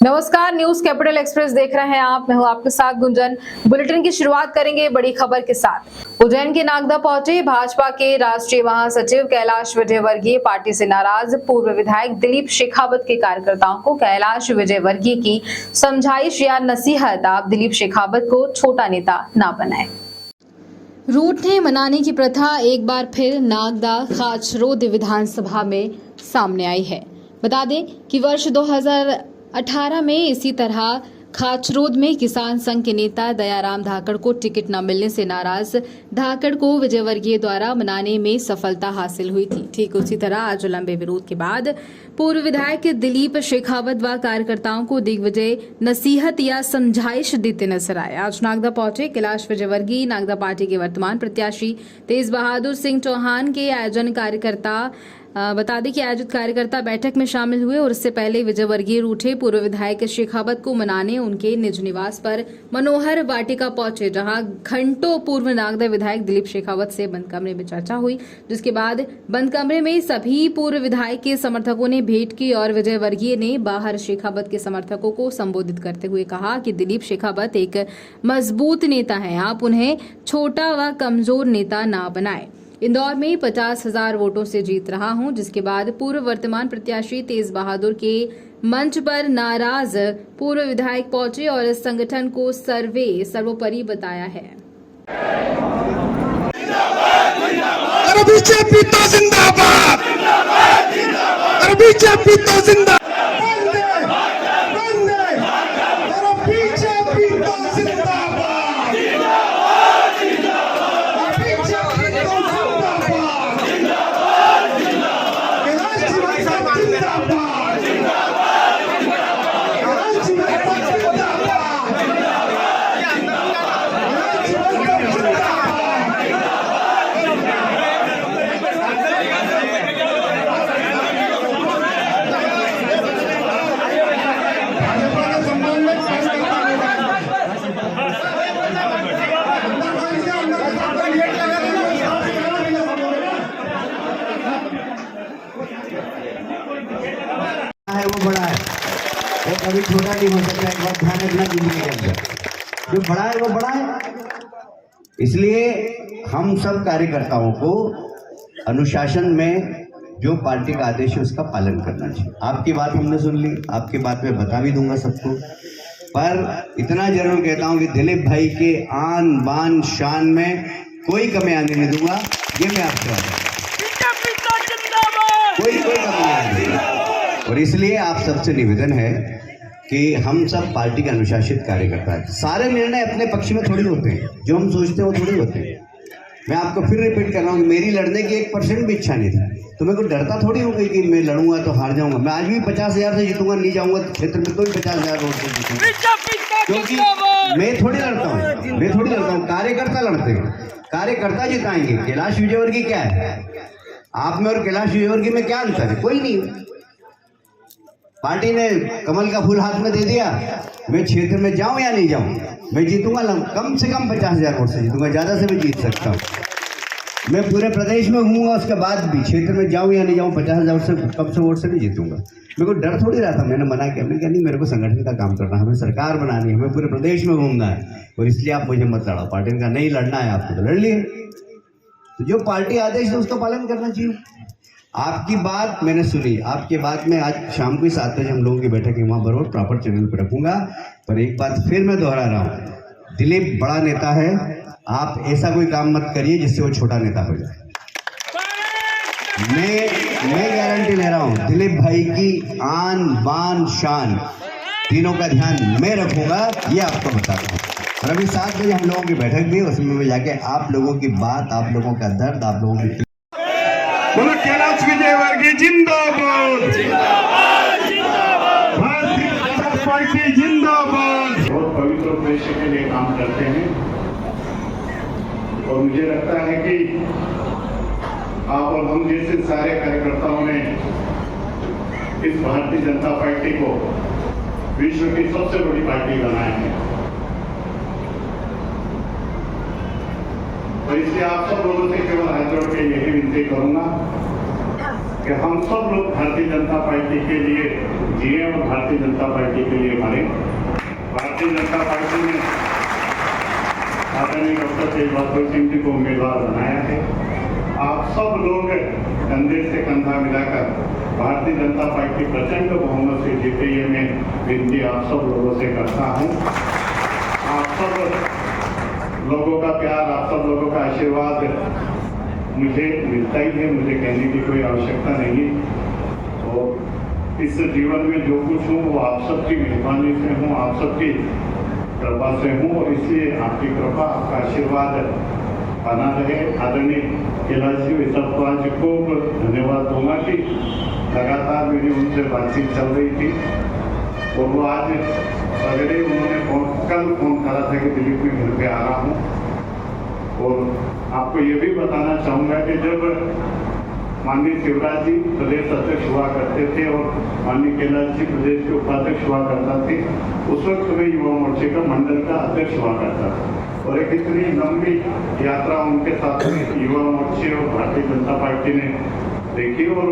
नमस्कार, news capital express देख रहे हैं आप। मैं हूं आपके साथ गुंजन। बुलेटिन की शुरुआत करेंगे बड़ी खबर के साथ। उज्जैन के नागदा पहुंचे भाजपा के राष्ट्रीय महासचिव कैलाश विजयवर्गीय। पार्टी से नाराज पूर्व विधायक दिलीप शेखावत के कार्यकर्ताओं को कैलाश विजयवर्गीय की समझाइश या नसीहत, आप दिलीप शेखावत को छोटा नेता ना बनाएं। रूठने मनाने की प्रथा एक बार फिर नागदा खाचरोद विधानसभा में सामने आई है। बता दें कि वर्ष 2018 में इसी तरह खाचरोद में किसान संघ के नेता दयाराम धाकड़ को टिकट न मिलने से नाराज धाकड़ को विजयवर्गीय द्वारा मनाने में सफलता हासिल हुई थी। ठीक उसी तरह आज लंबे विरोध के बाद पूर्व विधायक दिलीप शेखावत व कार्यकर्ताओं को दिग्विजय नसीहत या समझाइश देते नजर आए। आज नागदा पहुंचे कैलाश विजयवर्गीय। नागदा पार्टी के वर्तमान प्रत्याशी तेज बहादुर सिंह चौहान के आयोजन कार्यकर्ता बता दें कि आयोजित कार्यकर्ता बैठक में शामिल हुए और इससे पहले विजयवर्गीय रूठे पूर्व विधायक शेखावत को मनाने उनके निज निवास पर मनोहर वाटिका पहुंचे, जहां घंटों पूर्व नागदा विधायक दिलीप शेखावत से बंद कमरे में चर्चा हुई, जिसके बाद बंद कमरे में सभी पूर्व विधायक के समर्थकों ने भेंट की और विजयवर्गीय ने बाहर शेखावत के समर्थकों को संबोधित करते हुए कहा कि दिलीप शेखावत एक मजबूत नेता है, आप उन्हें छोटा व कमजोर नेता ना बनाएं। इंदौर में 50,000 वोटों से जीत रहा हूं, जिसके बाद पूर्व वर्तमान प्रत्याशी तेज बहादुर के मंच पर नाराज पूर्व विधायक पहुंचे और इस संगठन को सर्वोपरि बताया है। बीजेपी तो जिंदाबाद, बीजेपी तो जिंदाबाद। है वो बड़ा है, वो कभी छोटा नहीं हो सकता। एक बात ध्यान रखना जिंदगी के अंदर, जो बड़ा है वो बड़ा है। इसलिए हम सब कार्यकर्ताओं को अनुशासन में जो पार्टी का आदेश है उसका पालन करना चाहिए। आपकी बात हमने सुन ली, आपकी बात मैं बता भी दूंगा सबको, पर इतना जरूर कहता हूं कि दिलीप भाई के आन बान शान में कोई कमी आने नहीं दूंगा। ये मैं आपसे वादा कोई कमी नहीं आने दूंगा। और इसलिए आप सबसे निवेदन है कि हम सब पार्टी के अनुशासित कार्यकर्ता हैं। सारे निर्णय अपने पक्ष में थोड़ी होते हैं, जो हम सोचते हैं वो थोड़ी होते हैं। मैं आपको फिर रिपीट कर रहा हूँ, मेरी लड़ने की 1% भी इच्छा नहीं थी, तो मेरे को डरता थोड़ी हो गई कि मैं लड़ूंगा तो हार जाऊंगा। मैं आज भी 50,000 से जीतूंगा, नहीं जाऊंगा तो क्षेत्र में तो भी 50,000 वोट से जीतूंगा, क्योंकि मैं थोड़ी लड़ता हूँ, कार्यकर्ता लड़ते हैं, कार्यकर्ता जिताएंगे। कैलाश विजयवर्गीय क्या है? आप में और कैलाश विजयवर्गीय में क्या अंतर है? कोई नहीं। पार्टी ने कमल का फूल हाथ में दे दिया, मैं क्षेत्र में जाऊं या नहीं जाऊं, मैं जीतूंगा। कम से कम 50,000 वोट से जीतूंगा, ज्यादा से भी जीत सकता हूं। मैं पूरे प्रदेश में घूमूंगा, उसके बाद भी क्षेत्र में जाऊं या नहीं जाऊं 50,000 से कम से वोट से नहीं जीतूंगा। मेरे को डर थोड़ी रहा था, मैंने मना किया, मैंने कहा नहीं, मेरे को संगठन का काम करना है, हमें सरकार बनानी है, हमें पूरे प्रदेश में घूमना है, और इसलिए आप मुझे मत लड़ाओ। पार्टी ने कहा नहीं लड़ना है आपको, तो लड़ लिए। तो जो पार्टी आदेश है उसका पालन करना चाहिए। आपकी बात मैंने सुनी, आपके बात में आज शाम को 7 बजे हम लोगों की बैठक है, वहाँ बरोबर प्रॉपर चैनल पर रखूंगा। पर एक बात फिर मैं दोहरा रहा हूँ, दिलीप बड़ा नेता है, आप ऐसा कोई काम मत करिए जिससे वो छोटा नेता हो जाए। मैं गारंटी ले रहा हूँ, दिलीप भाई की आन बान शान तीनों का ध्यान मैं रखूंगा, ये आपको बताता हूँ। और अभी 7 बजे हम लोगों की बैठक भी, उसमें मैं जाके आप लोगों की बात, आप लोगों का दर्द, आप लोगों की बोलो कैलाश विजयवर्गीय जिंदाबाद, भारतीय जनता पार्टी जिंदाबाद। बहुत पवित्र उद्देश्य के लिए काम करते हैं और मुझे लगता है कि आप और हम जैसे सारे कार्यकर्ताओं ने इस भारतीय जनता पार्टी को विश्व की सबसे बड़ी पार्टी बनाया है। और इसलिए आप सब लोगों से केवल हाथ जोड़ के यही विनती करूंगा कि हम सब लोग भारतीय जनता पार्टी के लिए जिए और भारतीय जनता पार्टी के लिए मरे। भारतीय जनता पार्टी ने आदरणीय डॉक्टर तेज बहादुर सिंह जी को उम्मीदवार बनाया है। आप सब लोग कंधे से कंधा मिलाकर भारतीय जनता पार्टी प्रचंड बहुमत से जीते, ये मैं विनती आप सब लोगों से करता हूँ। आप सब लोगों का प्यार, आप सब लोगों का आशीर्वाद मुझे मिलता ही है, मुझे कहने की कोई आवश्यकता नहीं है। और इस जीवन में जो कुछ हूँ वो आप सबकी मेहरबानी से हूँ, आप सबकी कृपा से हूँ, और इसलिए आपकी कृपा, आपका आशीर्वाद बना रहे। आदरणीय कैलाश जी सबको आज खूब धन्यवाद दूंगा कि लगातार मेरी उनसे बातचीत चल रही थी और वो आज सवेरे उन्होंने कल फोन करा था कि दिल्ली में घर पे आ रहा हूँ। और आपको ये भी बताना चाहूँगा कि जब माननीय शिवराज जी प्रदेश अध्यक्ष हुआ करते थे और माननीय कैलाश जी प्रदेश के उपाध्यक्ष हुआ करता थे, उस वक्त मैं युवा मोर्चे का मंडल का अध्यक्ष हुआ करता था। और एक इतनी लंबी यात्रा उनके साथ में युवा मोर्चे और भारतीय जनता पार्टी ने देखी। और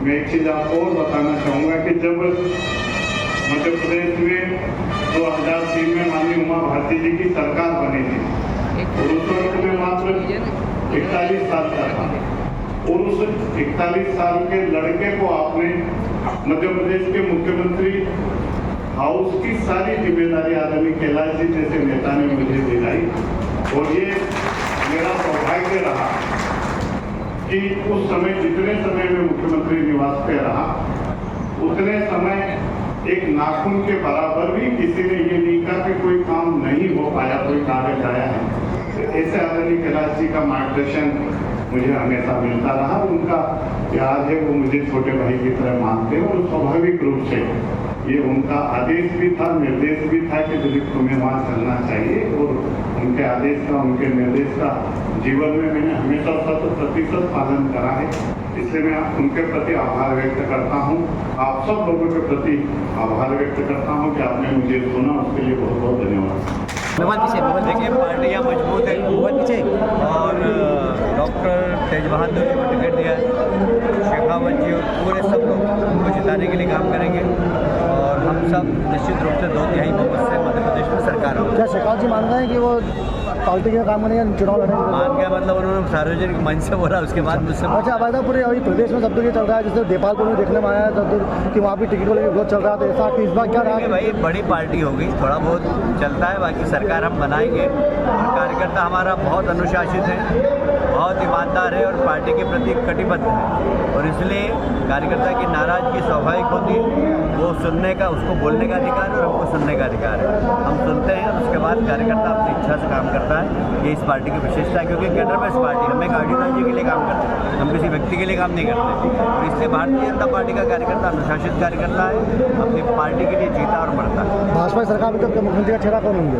मैं एक चीज आपको और बताना चाहूँगा कि जब मध्य प्रदेश में 2003 में माननीय उमा भारती जी की सरकार बनी थी और उस वक्त में मात्र 41 साल का था, और उस 41 साल के लड़के को आपने मध्य प्रदेश के मुख्यमंत्री हाउस की सारी जिम्मेदारी आदरणीय कैलाश जी जैसे नेता ने मुझे दिलाई। और ये मेरा सौभाग्य रहा कि उस समय जितने समय में मुख्यमंत्री निवास पे रहा, उतने समय एक नाखून के बराबर भी किसी ने ये नहीं कहा कि कोई काम नहीं हो पाया, कोई कागज आया है। तो ऐसे आदरणीय कैलाश जी का मार्गदर्शन मुझे हमेशा मिलता रहा। उनका प्यार है, वो मुझे छोटे भाई की तरह मानते हैं और स्वाभाविक रूप से ये उनका आदेश भी था, निर्देश भी था कि दिलीप तुम्हें वहाँ चलना चाहिए। और उनके आदेश का, उनके निर्देश का जीवन में मैंने हमेशा 100% पालन करा है। इसलिए मैं उनके प्रति आभार व्यक्त करता हूँ, आप सब लोगों के प्रति आभार व्यक्त करता हूँ कि आपने मुझे सुना, उसके लिए बहुत बहुत धन्यवाद। देखिए पार्टियाँ मजबूत है और डॉक्टर तेज बहादुर जी को टिकट दिया है, शेखावत जी और पूरे सब लोग उनको जिताने के लिए काम करेंगे और हम सब निश्चित रूप से 2/3 बहुमत से मध्य प्रदेश में सरकार होगी। क्या शेखावत जी मान रहे हैं कि वो पार्टी का काम करेंगे, चुनाव लड़ेंगे? मान गया मतलब उन्होंने सार्वजनिक मंच से बोला, उसके बाद मुझसे अच्छा अब पूरे अभी प्रदेश में सब कुछ ये चल रहा है, जैसे देपालपुर में देखने में आया है तब कि वहाँ भी टिकट को लेकर बहुत चल रहा था, ऐसा कि इस बार क्या रहा? भाई बड़ी पार्टी होगी, थोड़ा बहुत चलता है, बाकी सरकार हम बनाएंगे। और कार्यकर्ता हमारा बहुत अनुशासित है, बहुत ईमानदार है और पार्टी के प्रति कटिबद्ध है, और इसलिए कार्यकर्ता की नाराजगी स्वाभाविक होती है। वो सुनने का, उसको बोलने का अधिकार है और हमको सुनने का अधिकार है। हम सुनते हैं और उसके बाद कार्यकर्ता अपनी इच्छा से काम करता है। ये इस पार्टी की विशेषता है, क्योंकि कैडर बेस्ड पार्टी, हम एक आइडियोलॉजी के लिए काम करते हैं, हम किसी व्यक्ति के लिए काम नहीं करते। और इसलिए भारतीय जनता पार्टी का कार्यकर्ता अनुशासित कार्यकर्ता है, अपनी पार्टी के लिए जीता और मरता है। भाजपा सरकार में तब मुख्यमंत्री का चेहरा कौन होंगे?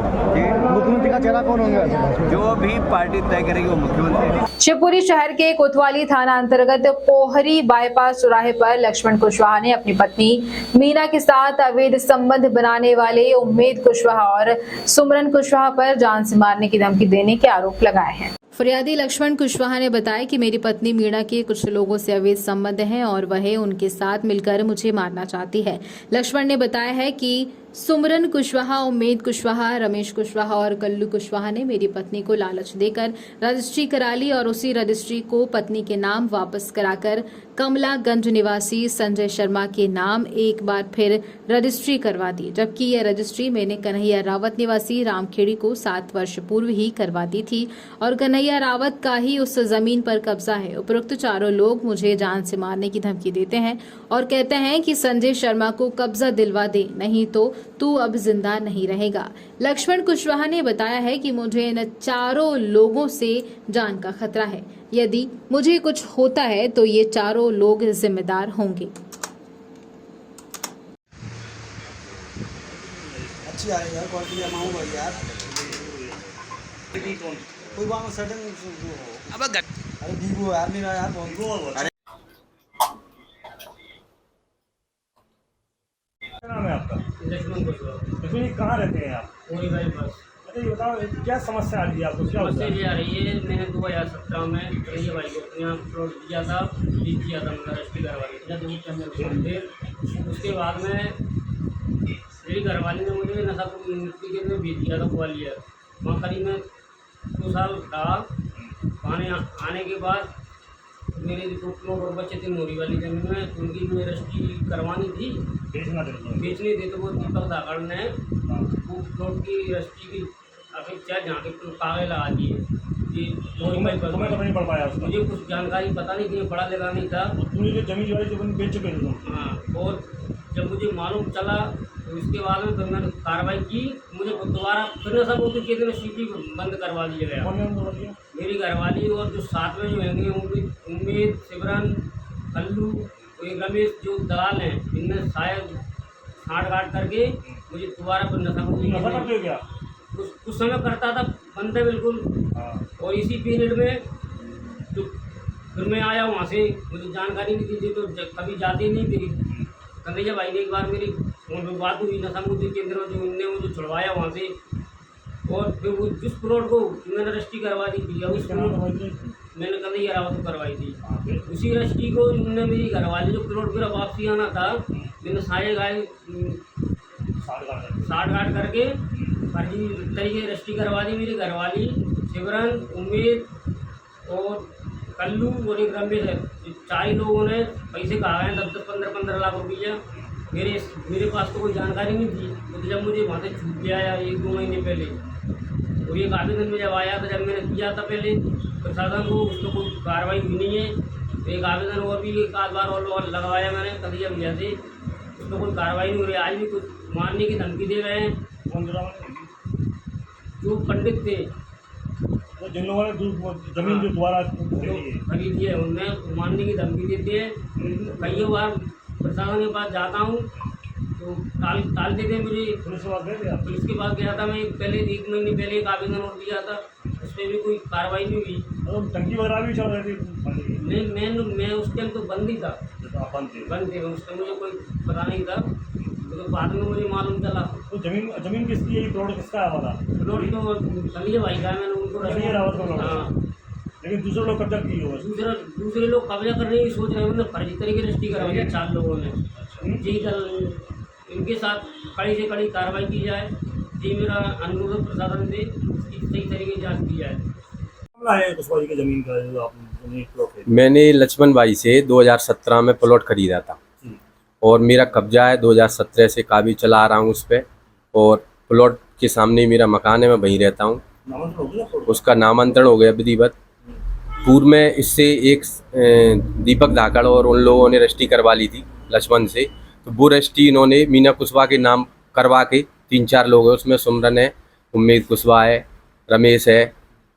मुख्यमंत्री का चेहरा कौन होंगे? जो भी पार्टी तय करेगी वो मुख्यमंत्री। शिवपुरी शहर के कोतवाली थाना अंतर्गत पोहरी बाईपास चौराहे पर लक्ष्मण कुशवाहा ने अपनी पत्नी मीना के साथ अवैध संबंध बनाने वाले उम्मेद कुशवाहा और सुमरन कुशवाहा पर जान से मारने की धमकी देने के आरोप लगाए हैं। फरियादी लक्ष्मण कुशवाहा ने बताया कि मेरी पत्नी मीणा के कुछ लोगों से अवैध संबंध हैं और वह उनके साथ मिलकर मुझे मारना चाहती है। लक्ष्मण ने बताया है कि सुमरन कुशवाहा, उम्मेद कुशवाहा, रमेश कुशवाहा और कल्लू कुशवाहा ने मेरी पत्नी को लालच देकर रजिस्ट्री करा ली और उसी रजिस्ट्री को पत्नी के नाम वापस कराकर कमलागंज निवासी संजय शर्मा के नाम एक बार फिर रजिस्ट्री करवा दी, जबकि यह रजिस्ट्री मैंने कन्हैया रावत निवासी रामखेड़ी को 7 वर्ष पूर्व ही करवा दी थी और कन्हैया रावत का ही उस जमीन पर कब्जा है। उपरोक्त चारों लोग मुझे जान से मारने की धमकी देते हैं और कहते हैं कि संजय शर्मा को कब्जा दिलवा दे, नहीं तो तू अब जिंदा नहीं रहेगा। लक्ष्मण कुशवाहा ने बताया है कि मुझे इन चारों लोगों से जान का खतरा है, यदि मुझे कुछ होता है तो ये चारों लोग जिम्मेदार होंगे। अच्छी आ रही है क्वालिटी अमाउंट भाई यार, कोई वहाँ सडन अब अरे वीवो यार मेरा यार बहुत क्या नाम है आपका? लक्ष्मण कुशवाहा। लक्ष्मण जी कहाँ रहते हैं आप? पोहरी बाईपास। तो ये बताओ क्या समस्या आ रही है आपको, क्या होता समस्या है? ये आ रही है, मैंने 2017 में रैया भाई को अपने यहाँ प्लॉट दिया था, लीज किया था, मतलब रजिस्ट्री करवाई थी। फिर उसके बाद में मेरी घरवाली ने मुझे नशा मुक्ति के लिए भेज दिया था ग्वालियर। वहाँ करीब में 2 साल रहा। आने के बाद मेरे जो प्लॉट और बच्चे थे मोरी वाली जमीन में, उनकी मुझे रजिस्ट्री करवानी थी, बेचनी थी। तो वो दीपक धाकड़ ने वो प्लॉट की रजिस्ट्री की अपेक्षा जहाँ के कागज लगा दिए कि तुम्हें तो नहीं पढ़ पाया उसका। मुझे कुछ जानकारी पता नहीं थी, पढ़ा लिखा नहीं था। तुमने जो जमीन वाली जमीन बेच चुके थे तुम। हाँ, और जब मुझे मालूम चला तो इसके बाद में फिर मैंने कार्रवाई की। मुझे दोबारा फिर सब वो के दिन सीटी बंद करवा दिया गया। कौन करवा दिया? मेरी घरवाली और जो साथ में जो होंगे उम्मीद, सिमरन, कल्लू और एक रमेश जो दलाल हैं, इनने शायद छाँट गाँट करके मुझे दोबारा फिर नशा करते हो क्या? कुछ समय करता था, बंद है बिल्कुल। और इसी पीरियड में जो फिर मैं आया वहाँ से, मुझे जानकारी नहीं थी तो कभी जाती नहीं थी। कन्हैया भाई ने एक बार मेरी फोन पर बात हुई नशा मुक्ति केंद्र में, जो उनने मुझे छुड़वाया वहाँ से। और फिर वो जिस प्लॉट को मैंने रजिस्ट्री करवा दी थी, उस प्लॉट मैंने कन्हैया रावत को करवाई थी। उसी रजिस्ट्री को उन्होंने मेरी घरवाली जो प्लॉट मेरा वापसी आना था, मैंने सारे गाय साठ गाँठ करके फर्जी तरीके रजिस्ट्री करवा दी। मेरी घरवाली, सिमरन, उम्मीद और कल्लू और एक रमेश है, 4 लोगों ने पैसे कहा हैं 10-10, 15-15 लाख रुपया। मेरे पास तो कोई जानकारी नहीं थी। तो जब मुझे वहाँ से छूट गया या 1-2 महीने पहले, और एक आवेदन में जब आया था, जब मैंने दिया था पहले प्रशासन को, उसको कोई कार्रवाई हुई नहीं है। तो एक आवेदन और भी एक आध बार और लगवाया मैंने कन्हैया भैया से, उसमें कोई कार्रवाई नहीं हो रही। आज भी कुछ मारने की धमकी दे रहे हैं। जो पंडित थे, तो जिन लोगों ने जमीन जो दोबारा खरीदी है, उनमें मारने की धमकी देते हैं। कई बार प्रशासन के पास जाता हूँ तो टाल देते हैं मुझे। पुलिस के पास गए थे आप? पुलिस के पास गया था मैं, पहले 1 महीने पहले एक आवेदन और दिया था, उस पर भी कोई कार्रवाई नहीं हुई। तो टंकी वगैरह भी चल रही थी? नहीं, मैं उस टाइम तो बंद ही था। बंद थे। उस टाइम मुझे कोई पता नहीं था, तो बाद में मुझे मालूम चला। तो जमीन किसकी है? प्लॉट किसका है हमारा? प्लॉट तो कन्हैया भाई का है, मैंने उनको कन्हैया रावत का प्लॉट है। हाँ, लेकिन दूसरे लोग कब्जा किए हुए दूसरे लोग कब्जा करने की सोच रहे हैं। उन्होंने फर्जी तरीके रजिस्ट्री करवाई है 4 लोगों ने। जी दल, इनके साथ कड़ी से कड़ी कार्रवाई की जाए। जी मेरा अनुरोध है प्रशासन से, इसकी सही तरीके से जाँच की जाए। कुशवाहा जी की जमीन का जो आप प्लॉट है? मैंने लक्ष्मण भाई से 2017 में प्लॉट खरीदा था और मेरा कब्जा है 2017 से, काबिज चला आ रहा हूँ उस पर। और प्लॉट के सामने मेरा मकान है, मैं वहीं रहता हूँ। उसका नामांतरण हो गया विधिवत। पूर्व में इससे एक दीपक धाकड़ और उन लोगों ने रजिस्ट्री करवा ली थी लक्ष्मण से। तो वो रजिस्ट्री इन्होंने मीना कुशवाहा के नाम करवा के, 3-4 लोग हैं उसमें, सुमरन है, उम्मीद कुशवाहा है, रमेश है,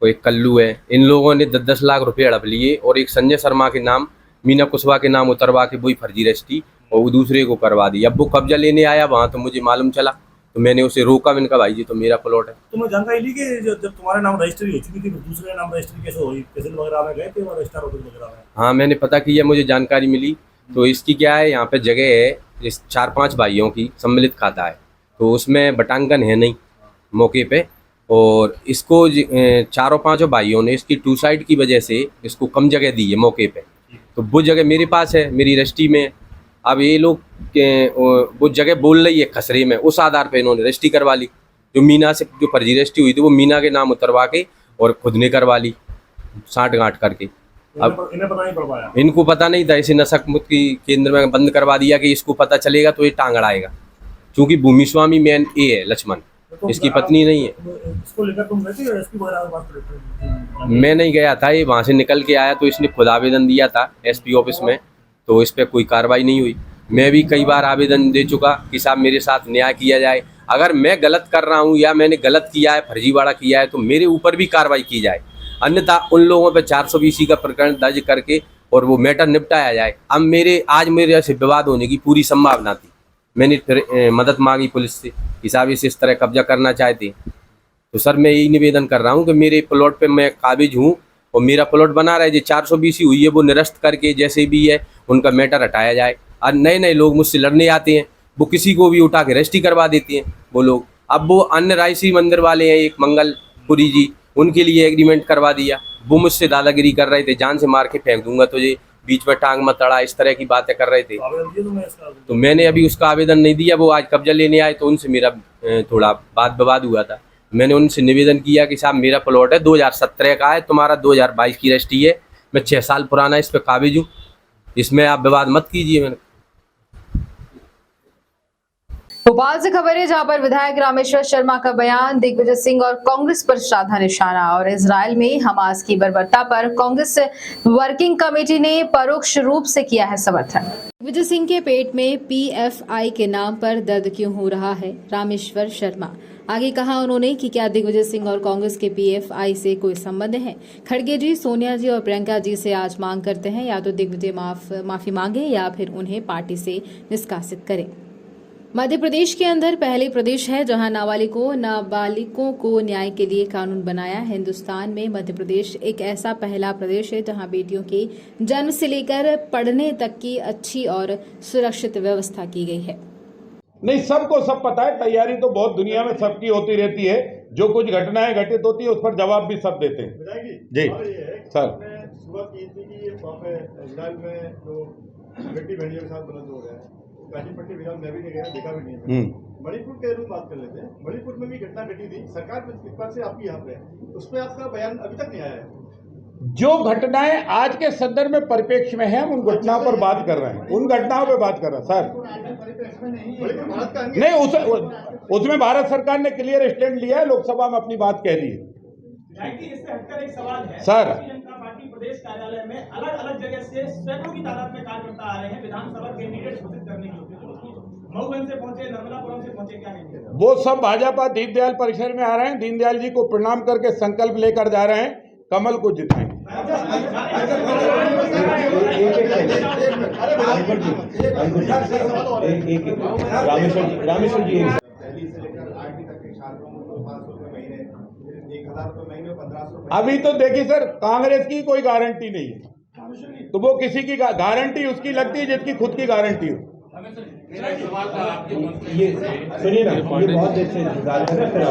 कोई कल्लू है। इन लोगों ने 10-10 लाख रुपये हड़प लिए और एक संजय शर्मा के नाम, मीना कुशवाहा के नाम उतरवा के वही फर्जी रजिस्ट्री और वो दूसरे को करवा दी। अब वो कब्जा लेने आया वहाँ, तो मुझे मालूम चला, तो मैंने उसे रोका। मैंने कहा भाई जी तो मेरा प्लॉट है। तुम्हें जानकारी ली कि जब तुम्हारे नाम रजिस्ट्री हो चुकी थी, दूसरे नाम रजिस्ट्री कैसे हुई? तहसील वगैरह में गए थे और रजिस्टर ऑफिस वगैरह में? हाँ, मैंने पता किया, मुझे जानकारी मिली। तो इसकी क्या है, यहाँ पे जगह है, इस 4-5 भाइयों की सम्मिलित खाता है, तो उसमें बटांकन है नहीं मौके पे। और इसको 4-5 भाइयों ने इसकी 2 साइड की वजह से इसको कम जगह दी है मौके पे। तो वो जगह मेरे पास है, मेरी रजिस्ट्री में। अब ये लोग वो जगह बोल रही है खसरे में, उस आधार पे इन्होंने रजिस्ट्री करवा ली। जो मीना से जो फर्जी रजिस्ट्री हुई थी, वो मीना के नाम उतरवा के और खुद ने करवा ली 60 गाँठ करके। अब इन्हें पता नहीं पड़ पाया? इनको पता नहीं था। इसे नशा मुक्ति केंद्र में बंद करवा दिया कि इसको पता चलेगा तो ये टांग अड़ाएगा, क्योंकि भूमि स्वामी मेन ये है लक्ष्मण, इसकी पत्नी नहीं है। इसको लेकर तुम गए थे एसपी वगैरह के पास? मैं नहीं गया था, ये वहाँ से निकल के आया, तो इसने खुद आवेदन दिया था एसपी ऑफिस में, तो इस पर कोई कार्रवाई नहीं हुई। मैं भी कई बार आवेदन दे चुका कि साहब मेरे साथ न्याय किया जाए। अगर मैं गलत कर रहा हूँ या मैंने गलत किया है, फर्जीवाड़ा किया है, तो मेरे ऊपर भी कार्रवाई की जाए, अन्यथा उन लोगों पे 420 का प्रकरण दर्ज करके और वो मैटर निपटाया जाए। अब आज मेरे से विवाद होने की पूरी संभावना थी। मैंने फिर मदद मांगी पुलिस से कि साहब इस तरह कब्जा करना चाहते। तो सर मैं यही निवेदन कर रहा हूँ कि मेरे प्लॉट पे मैं काबिज हूँ और मेरा प्लॉट बना रहे, जो 420 हुई है वो निरस्त करके जैसे भी है उनका मैटर हटाया जाए। और नए लोग मुझसे लड़ने आते हैं, वो किसी को भी उठा के रजिस्ट्री करवा देते हैं वो लोग। अब वो अन्य रायश्री मंदिर वाले हैं, एक मंगलपुरी जी, उनके लिए एग्रीमेंट करवा दिया। वो मुझसे दादागिरी कर रहे थे, जान से मार के फेंक दूंगा तुझे, बीच में टांग मत अड़ा, इस तरह की बातें कर रहे थे। तो मैंने अभी उसका आवेदन नहीं दिया। वो आज कब्जा लेने आए तो उनसे मेरा थोड़ा वाद विवाद हुआ था। मैंने उनसे निवेदन किया कि साहब मेरा प्लॉट है 2017 का है, तुम्हारा 2022 की रजिस्ट्री है, मैं 6 साल पुराना इस पर काबिज हूँ, इसमें आप विवाद मत कीजिए। मैंने भोपाल से खबर है जहां पर विधायक रामेश्वर शर्मा का बयान, दिग्विजय सिंह और कांग्रेस पर साधा निशाना। और इजराइल में हमास की बर्बरता पर कांग्रेस वर्किंग कमेटी ने परोक्ष रूप से किया है समर्थन। दिग्विजय सिंह के पेट में पीएफआई के नाम पर दर्द क्यों हो रहा है, रामेश्वर शर्मा आगे कहा उन्होंने कि क्या दिग्विजय सिंह और कांग्रेस के पीएफआई से कोई संबंध है। खड़गे जी, सोनिया जी और प्रियंका जी से आज मांग करते हैं या तो दिग्विजय माफी मांगे या फिर उन्हें पार्टी से निष्कासित करें। मध्य प्रदेश के अंदर पहले प्रदेश है जहां नाबालिगों को न्याय के लिए कानून बनाया। हिंदुस्तान में मध्य प्रदेश एक ऐसा पहला प्रदेश है जहां बेटियों के जन्म से लेकर पढ़ने तक की अच्छी और सुरक्षित व्यवस्था की गई है। नहीं, सबको सब पता है, तैयारी तो बहुत दुनिया में सबकी होती रहती है, जो कुछ घटनाएं घटित होती है उस पर जवाब भी सब देते हैं। जी सर, शुरुआत की थी कि इजराइल में जो बेटी बहनियों के साथ बुलंद हो गया है, काशीपट्टी विधान में भी नहीं गया, देखा भी नहीं है। मणिपुर के रूप बात कर लेते हैं, मणिपुर में भी घटना घटी थी, सरकार किस बात से आपकी यहाँ पे, उस पर आपका बयान अभी तक नहीं आया है। जो घटनाएं आज के संदर्भ में परिप्रेक्ष्य में है, हम उन घटनाओं पर बात कर रहे हैं, उन घटनाओं पर बात कर रहे हैं सर। नहीं, उसमें भारत सरकार ने क्लियर स्टैंड लिया है, लोकसभा में अपनी बात कह दी है। इससे हटकर एक सवाल है, सर, भारतीय जनता पार्टी प्रदेश कार्यालय में अलग अलग जगह से सैकड़ों की तादाद में कार्यकर्ता आ रहे हैं विधानसभा कैंडिडेट घोषित करने के लिए, मऊगंज से पहुंचे, नर्मदापुरम से पहुंचे, क्या कहेंगे? वो सब भाजपा दीनदयाल परिसर में आ रहे हैं, दीनदयाल जी को प्रणाम करके संकल्प लेकर जा रहे हैं, कमल को जिताएंगे। रामेश्वर जी, अभी तो देखिए सर, कांग्रेस की कोई गारंटी नहीं है, तो वो किसी की गारंटी उसकी लगती है जिसकी खुद की गारंटी हो। ये सुनिए ना, ये बहुत देर से इंतजार कर रहे हैं।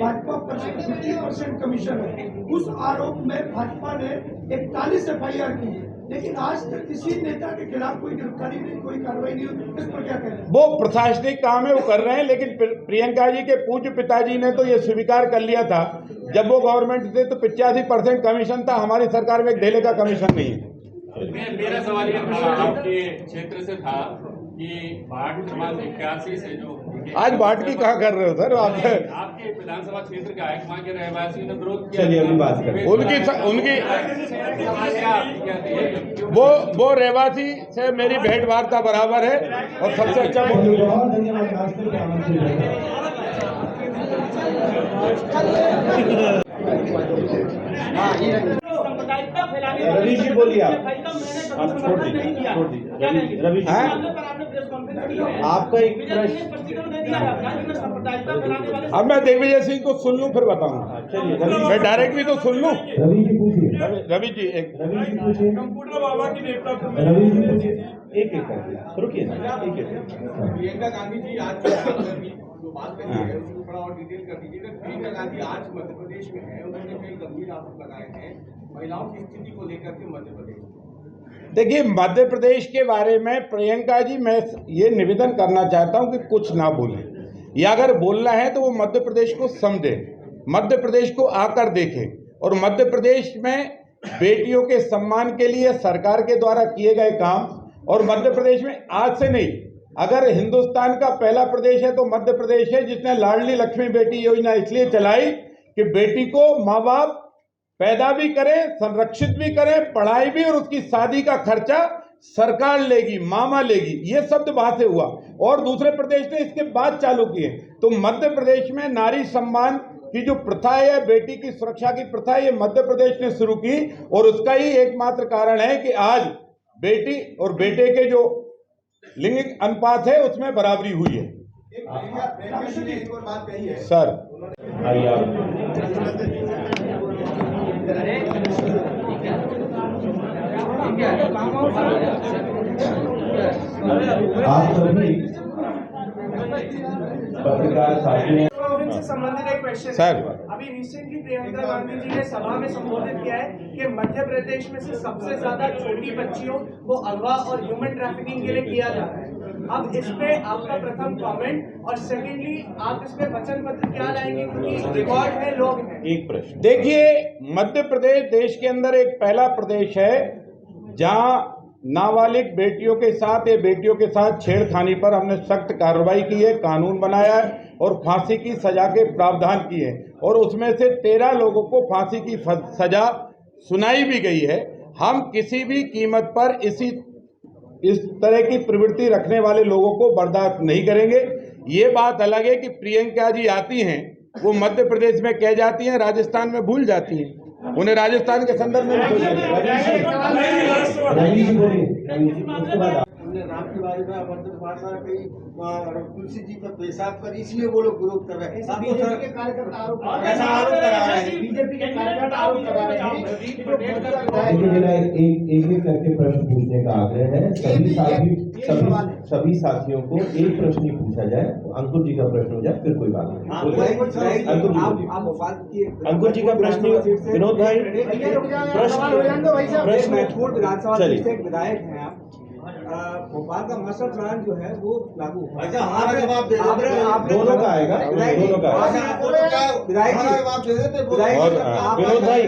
भाजपा 50% कमीशन है, उस आरोप में भाजपा ने 41 FIR की है, लेकिन आज तक किसी नेता के खिलाफ कोई गिरफ्तारी नहीं, कोई कार्रवाई नहीं हुई, इस पर क्या कहना है? वो प्रशासनिक काम है, वो कर रहे हैं, लेकिन प्रियंका जी के पूज्य पिताजी ने तो ये स्वीकार कर लिया था जब वो गवर्नमेंट थे तो 85% कमीशन था, हमारी सरकार में एक ढेले का कमीशन नहीं है। मेरा सवाल ये था, आपके क्षेत्र से था कि भाट समाज 81 से जो आज भाट की कहाँ कर रहे हो सर आप? आपके विधानसभा क्षेत्र का है, वहाँ के रहवासी ने विरोध किया। चलिए अभी बात करें। उनकी वो रहवासी से मेरी भेंट वार्ता बराबर है और सबसे अच्छा रवि जी बोलिए, आप छोड़ दीजिए रवि जी, आपका एक प्रश्न। अब मैं दिग्विजय सिंह को सुन लूं फिर बताऊंगा। चलिए मैं डायरेक्टली तो सुन लूं। रवि जी पूछिए, रवि जी एक कंप्यूटर बाबा की देवता रवि जी पूछिए, एक करके रुकिए ना, एक प्रियंका गांधी जी आज जो बात करी है उसको थोड़ा और डिटेल कर दीजिए। प्रियंका गांधी आज मध्य प्रदेश में है, उन्होंने कई गंभीर आरोप लगाए हैं महिलाओं की स्थिति को लेकर के मध्य प्रदेश। देखिए, मध्य प्रदेश के बारे में प्रियंका जी, मैं ये निवेदन करना चाहता हूं कि कुछ ना बोलें, या अगर बोलना है तो वो मध्य प्रदेश को समझे, मध्य प्रदेश को आकर देखें और मध्य प्रदेश में बेटियों के सम्मान के लिए सरकार के द्वारा किए गए काम, और मध्य प्रदेश में आज से नहीं, अगर हिंदुस्तान का पहला प्रदेश है तो मध्य प्रदेश है जिसने लाडली लक्ष्मी बेटी योजना इसलिए चलाई कि बेटी को माँ बाप पैदा भी करें, संरक्षित भी करें, पढ़ाई भी, और उसकी शादी का खर्चा सरकार लेगी, मामा लेगी। ये शब्द वहां से हुआ और दूसरे प्रदेश ने इसके बाद चालू किए। तो मध्य प्रदेश में नारी सम्मान की जो प्रथा है, बेटी की सुरक्षा की प्रथा, ये मध्य प्रदेश ने शुरू की और उसका ही एकमात्र कारण है कि आज बेटी और बेटे के जो लिंगिक अनुपात है उसमें बराबरी हुई है। सर आइए आप सभी पत्रकार साथियों से संबंधित एक क्वेश्चन सर। अभी रिसेंटली प्रियंका गांधी जी ने सभा में संबोधित किया है कि मध्य प्रदेश में से सबसे ज्यादा छोटी बच्चियों को अगवा और ह्यूमन ट्रैफिकिंग के लिए किया जा रहा है। अब इस पे आपका प्रथम कमेंट और सेकेंडली आप इस पे वचन पत्र क्या लाएंगे, क्योंकि रिकॉर्ड है, लोग हैं। एक प्रश्न, देखिए, मध्य प्रदेश देश के अंदर एक पहला प्रदेश है जहां नाबालिग बेटियों के साथ या बेटियों के साथ छेड़खानी पर हमने सख्त कार्रवाई की है, कानून बनाया है और फांसी की सजा के प्रावधान किए हैं और उसमें से 13 लोगों को फांसी की सजा सुनाई भी गई है। हम किसी भी कीमत पर इस तरह की प्रवृत्ति रखने वाले लोगों को बर्दाश्त नहीं करेंगे। ये बात अलग है कि प्रियंका जी आती हैं, वो मध्य प्रदेश में कह जाती हैं, राजस्थान में भूल जाती हैं, उन्हें राजस्थान के संदर्भ में राम के बारे में अभद्र भाषा कही, तुलसी जी पर पेशाब कर, इसलिए वो लोग विरोध कर रहे हैं। बीजेपी के कार्यकर्ता आरोप करा रहे हैं, बीजेपी के कार्यकर्ता आरोप करा रहे हैं। मेरा एक करके प्रश्न पूछने का आग्रह है। सभी साथियों को एक प्रश्न ही पूछा जाए, अंकुर जी का प्रश्न हो जाए, फिर कोई बात नहीं। अंकुर जी का प्रश्न, विनोद भाई प्रश्न, चलिए। विधायक हैं आप, भोपाल का मास्टर प्लान जो है वो लागू हुआ। अच्छा, हमारा जवाब दे देते, दोनों का आएगा, दोनों का विधायक जवाब दे देते। विनोद भाई,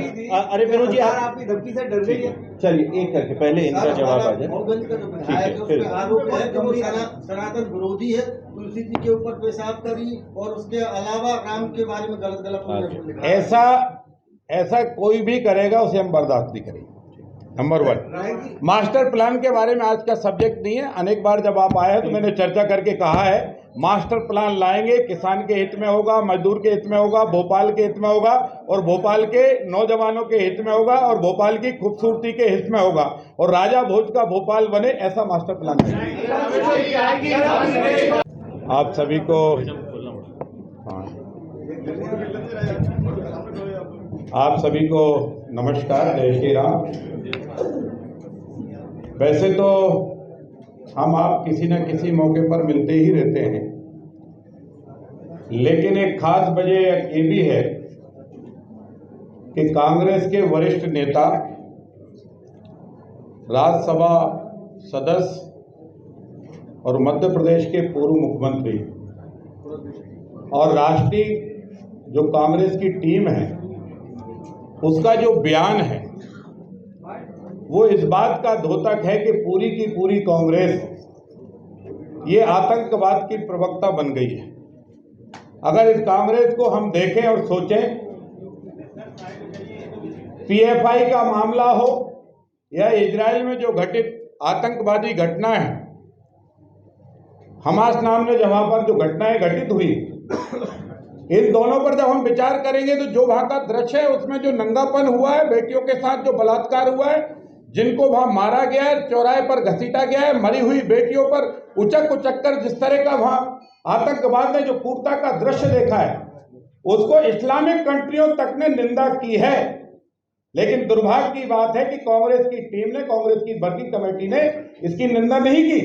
अरे विनोद जी आपकी धमकी से डर गई है। चलिए एक करके पहले इनका जवाब आ जाए। मऊगंज का जो विधायक है उसमें आरोप है कि वो सनातन विरोधी है, तुलसी जी के ऊपर पेशाब करी और उसके अलावा राम के बारे में गलत ऐसा कोई भी करेगा उसे हम बर्दाश्त नहीं करेंगे। नंबर 1, मास्टर प्लान के बारे में आज का सब्जेक्ट नहीं है। अनेक बार जब आप आए हैं तो मैंने चर्चा करके कहा है, मास्टर प्लान लाएंगे, किसान के हित में होगा, मजदूर के हित में होगा, भोपाल के हित में होगा और भोपाल के नौजवानों के हित में होगा और भोपाल की खूबसूरती के हित में होगा और राजा भोज का भोपाल बने, ऐसा मास्टर प्लान है। आप सभी को आप सभी को नमस्कार, जय श्री राम। वैसे तो हम आप किसी न किसी मौके पर मिलते ही रहते हैं, लेकिन एक खास वजह ये भी है कि कांग्रेस के वरिष्ठ नेता, राज्यसभा सदस्य और मध्य प्रदेश के पूर्व मुख्यमंत्री और राष्ट्रीय जो कांग्रेस की टीम है उसका जो बयान है वो इस बात का द्योतक है कि पूरी की पूरी कांग्रेस ये आतंकवाद की प्रवक्ता बन गई है। अगर इस कांग्रेस को हम देखें और सोचें, पीएफआई का मामला हो या इजराइल में जो घटित आतंकवादी घटना है, हमास नाम ने जहां पर जो घटनाएं घटित हुई, इन दोनों पर जब हम विचार करेंगे तो जो वहां का दृश्य है उसमें जो नंगापन हुआ है, बेटियों के साथ जो बलात्कार हुआ है, जिनको वहां मारा गया है, चौराहे पर घसीटा गया है, मरी हुई बेटियों पर उचक कर जिस तरह का वहां आतंकवाद ने जो क्रूरता का दृश्य देखा है, उसको इस्लामिक कंट्रियों तक ने निंदा की है। लेकिन दुर्भाग्य की बात है कि कांग्रेस की टीम ने, कांग्रेस की वर्किंग कमेटी ने इसकी निंदा नहीं की,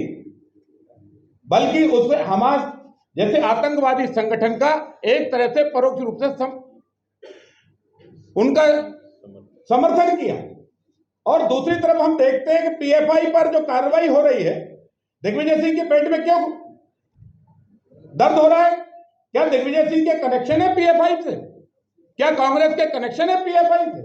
बल्कि उसमें हमास जैसे आतंकवादी संगठन का एक तरह से परोक्ष रूप से उनका समर्थन किया। और दूसरी तरफ हम देखते हैं कि पीएफआई पर जो कार्रवाई हो रही है, दिग्विजय सिंह के पेट में क्यों दर्द हो रहा है? क्या दिग्विजय सिंह के कनेक्शन है पीएफआई से? क्या कांग्रेस के कनेक्शन है पीएफआई से?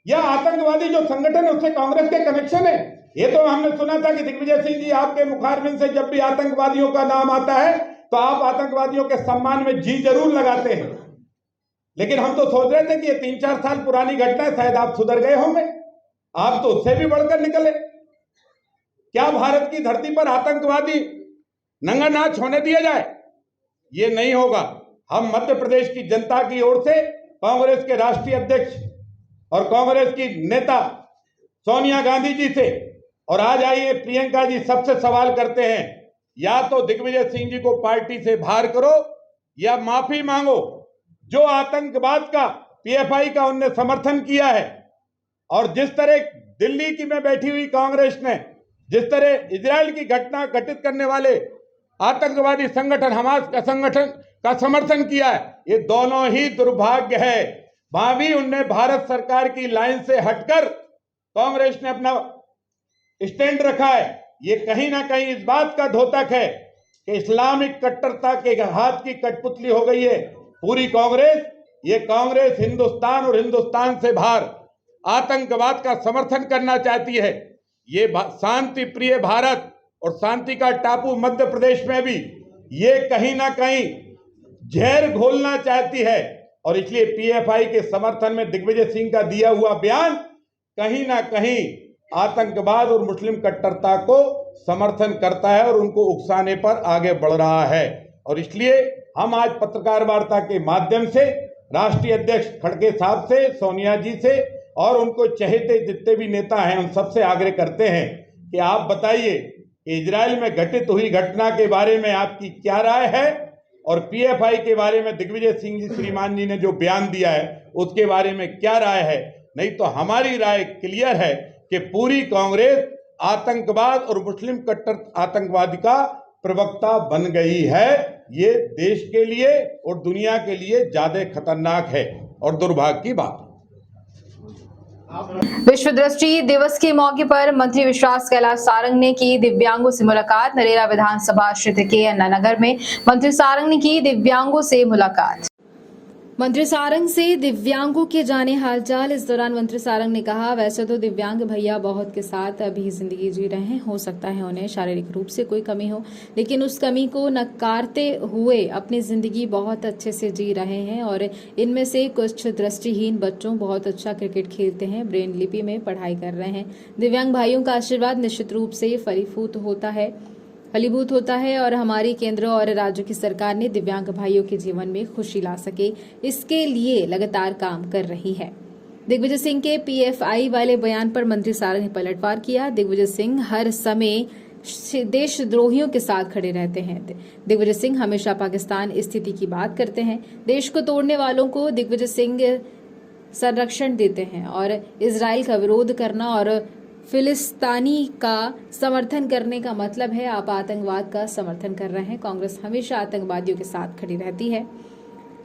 या आतंकवादी जो संगठन है उससे कांग्रेस के कनेक्शन है? ये तो हमने सुना था कि दिग्विजय सिंह जी आपके मुखारबिन से जब भी आतंकवादियों का नाम आता है तो आप आतंकवादियों के सम्मान में जी जरूर लगाते हैं। लेकिन हम तो सोच रहे थे कि ये 3-4 साल पुरानी घटना है, शायद आप सुधर गए होंगे, आप तो उससे भी बढ़कर निकले। क्या भारत की धरती पर आतंकवादी नंगा नाच होने दिया जाए? ये नहीं होगा। हम मध्य प्रदेश की जनता की ओर से कांग्रेस के राष्ट्रीय अध्यक्ष और कांग्रेस की नेता सोनिया गांधी जी से, और आज आइए प्रियंका जी सबसे सवाल करते हैं, या तो दिग्विजय सिंह जी को पार्टी से बाहर करो या माफी मांगो। जो आतंकवाद का, पीएफआई का उनने समर्थन किया है और जिस तरह दिल्ली की में बैठी हुई कांग्रेस ने जिस तरह इजराइल की घटना घटित करने वाले आतंकवादी संगठन हमास का संगठन का समर्थन किया है, ये दोनों ही दुर्भाग्य है। वहां भी उनने भारत सरकार की लाइन से हटकर कांग्रेस ने अपना स्टैंड रखा है। ये कहीं ना कहीं इस बात का द्योतक है कि इस्लामिक कट्टरता के हाथ की कठपुतली हो गई है पूरी कांग्रेस। ये कांग्रेस हिंदुस्तान और हिंदुस्तान से बाहर आतंकवाद का समर्थन करना चाहती है। ये शांति प्रिय भारत और शांति का टापू मध्य प्रदेश में भी ये कहीं ना कहीं जहर घोलना चाहती है, और इसलिए पीएफआई के समर्थन में दिग्विजय सिंह का दिया हुआ बयान कहीं ना कहीं आतंकवाद और मुस्लिम कट्टरता को समर्थन करता है और उनको उकसाने पर आगे बढ़ रहा है। और इसलिए हम आज पत्रकार वार्ता के माध्यम से राष्ट्रीय अध्यक्ष खड़गे साहब से, सोनिया जी से और उनको चहेते जितने भी नेता हैं उन सबसे आग्रह करते हैं कि आप बताइए कि इजराइल में घटित हुई घटना के बारे में आपकी क्या राय है, और पीएफआई के बारे में दिग्विजय सिंह जी श्रीमान जी ने जो बयान दिया है उसके बारे में क्या राय है। नहीं तो हमारी राय क्लियर है कि पूरी कांग्रेस आतंकवाद और मुस्लिम कट्टर आतंकवादी का प्रवक्ता बन गई है। ये देश के लिए और दुनिया के लिए ज्यादा खतरनाक है और दुर्भाग्य की बात है। विश्व दृष्टि दिवस के मौके पर मंत्री विश्वास कैलाश सारंग ने की दिव्यांगों से मुलाकात। नरेला विधानसभा क्षेत्र के अन्ना नगर में मंत्री सारंग ने की दिव्यांगों से मुलाकात। मंत्री सारंग से दिव्यांगों के जाने हालचाल। इस दौरान मंत्री सारंग ने कहा, वैसे तो दिव्यांग भैया बहुत के साथ अभी जिंदगी जी रहे हैं, हो सकता है उन्हें शारीरिक रूप से कोई कमी हो, लेकिन उस कमी को नकारते हुए अपनी जिंदगी बहुत अच्छे से जी रहे हैं। और इनमें से कुछ दृष्टिहीन बच्चों बहुत अच्छा क्रिकेट खेलते हैं, ब्रेन लिपि में पढ़ाई कर रहे हैं। दिव्यांग भाइयों का आशीर्वाद निश्चित रूप से फलीभूत होता है और हमारी केंद्र और राज्य की सरकार ने दिव्यांग भाइयों के जीवन में खुशी ला सके, इसके लिए लगातार काम कर रही है। दिग्विजय सिंह के पीएफआई वाले बयान पर मंत्री सारंग ने पलटवार किया। दिग्विजय सिंह हर समय देशद्रोहियों के साथ खड़े रहते हैं। दिग्विजय सिंह हमेशा पाकिस्तान स्थिति की बात करते हैं। देश को तोड़ने वालों को दिग्विजय सिंह संरक्षण देते हैं और इजराइल का विरोध करना और फिलिस्तीनी का समर्थन करने का मतलब है आप आतंकवाद का समर्थन कर रहे हैं। कांग्रेस हमेशा आतंकवादियों के साथ खड़ी रहती है।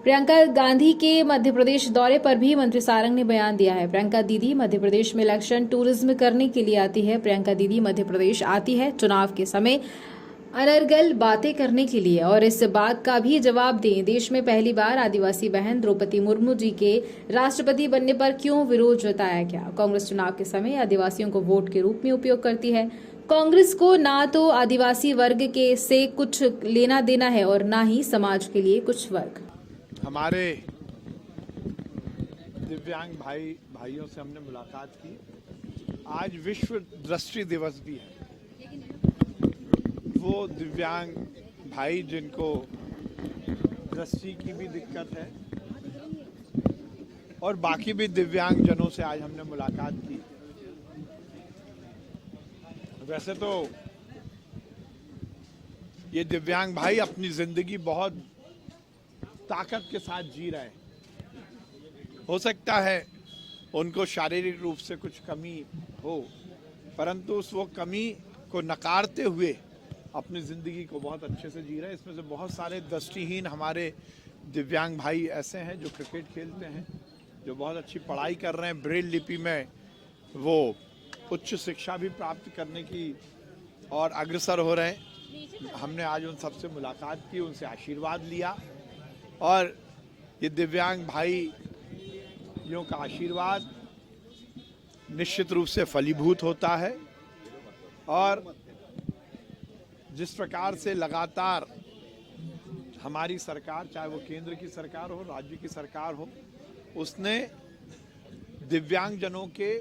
प्रियंका गांधी के मध्य प्रदेश दौरे पर भी मंत्री सारंग ने बयान दिया है। प्रियंका दीदी मध्य प्रदेश में इलेक्शन टूरिज्म करने के लिए आती है। प्रियंका दीदी मध्य प्रदेश आती है चुनाव के समय अनर्गल बातें करने के लिए, और इस बात का भी जवाब दें, देश में पहली बार आदिवासी बहन द्रौपदी मुर्मू जी के राष्ट्रपति बनने पर क्यों विरोध जताया गया। कांग्रेस चुनाव के समय आदिवासियों को वोट के रूप में उपयोग करती है। कांग्रेस को ना तो आदिवासी वर्ग के से कुछ लेना देना है और ना ही समाज के लिए कुछ वर्ग। हमारे दिव्यांग भाइयों से हमने मुलाकात की। आज विश्व दृष्टि दिवस भी है। वो दिव्यांग भाई जिनको दृष्टि की भी दिक्कत है और बाकी भी दिव्यांग जनों से आज हमने मुलाकात की। वैसे तो ये दिव्यांग भाई अपनी जिंदगी बहुत ताकत के साथ जी रहे हैं। हो सकता है उनको शारीरिक रूप से कुछ कमी हो, परंतु उस वो कमी को नकारते हुए अपनी ज़िंदगी को बहुत अच्छे से जी रहे हैं। इसमें से बहुत सारे दृष्टिहीन हमारे दिव्यांग भाई ऐसे हैं जो क्रिकेट खेलते हैं, जो बहुत अच्छी पढ़ाई कर रहे हैं, ब्रेल लिपि में वो उच्च शिक्षा भी प्राप्त करने की और अग्रसर हो रहे हैं। हमने आज उन सबसे मुलाकात की, उनसे आशीर्वाद लिया और ये दिव्यांग भाइयों का आशीर्वाद निश्चित रूप से फलीभूत होता है। और जिस प्रकार से लगातार हमारी सरकार, चाहे वो केंद्र की सरकार हो, राज्य की सरकार हो, उसने दिव्यांगजनों के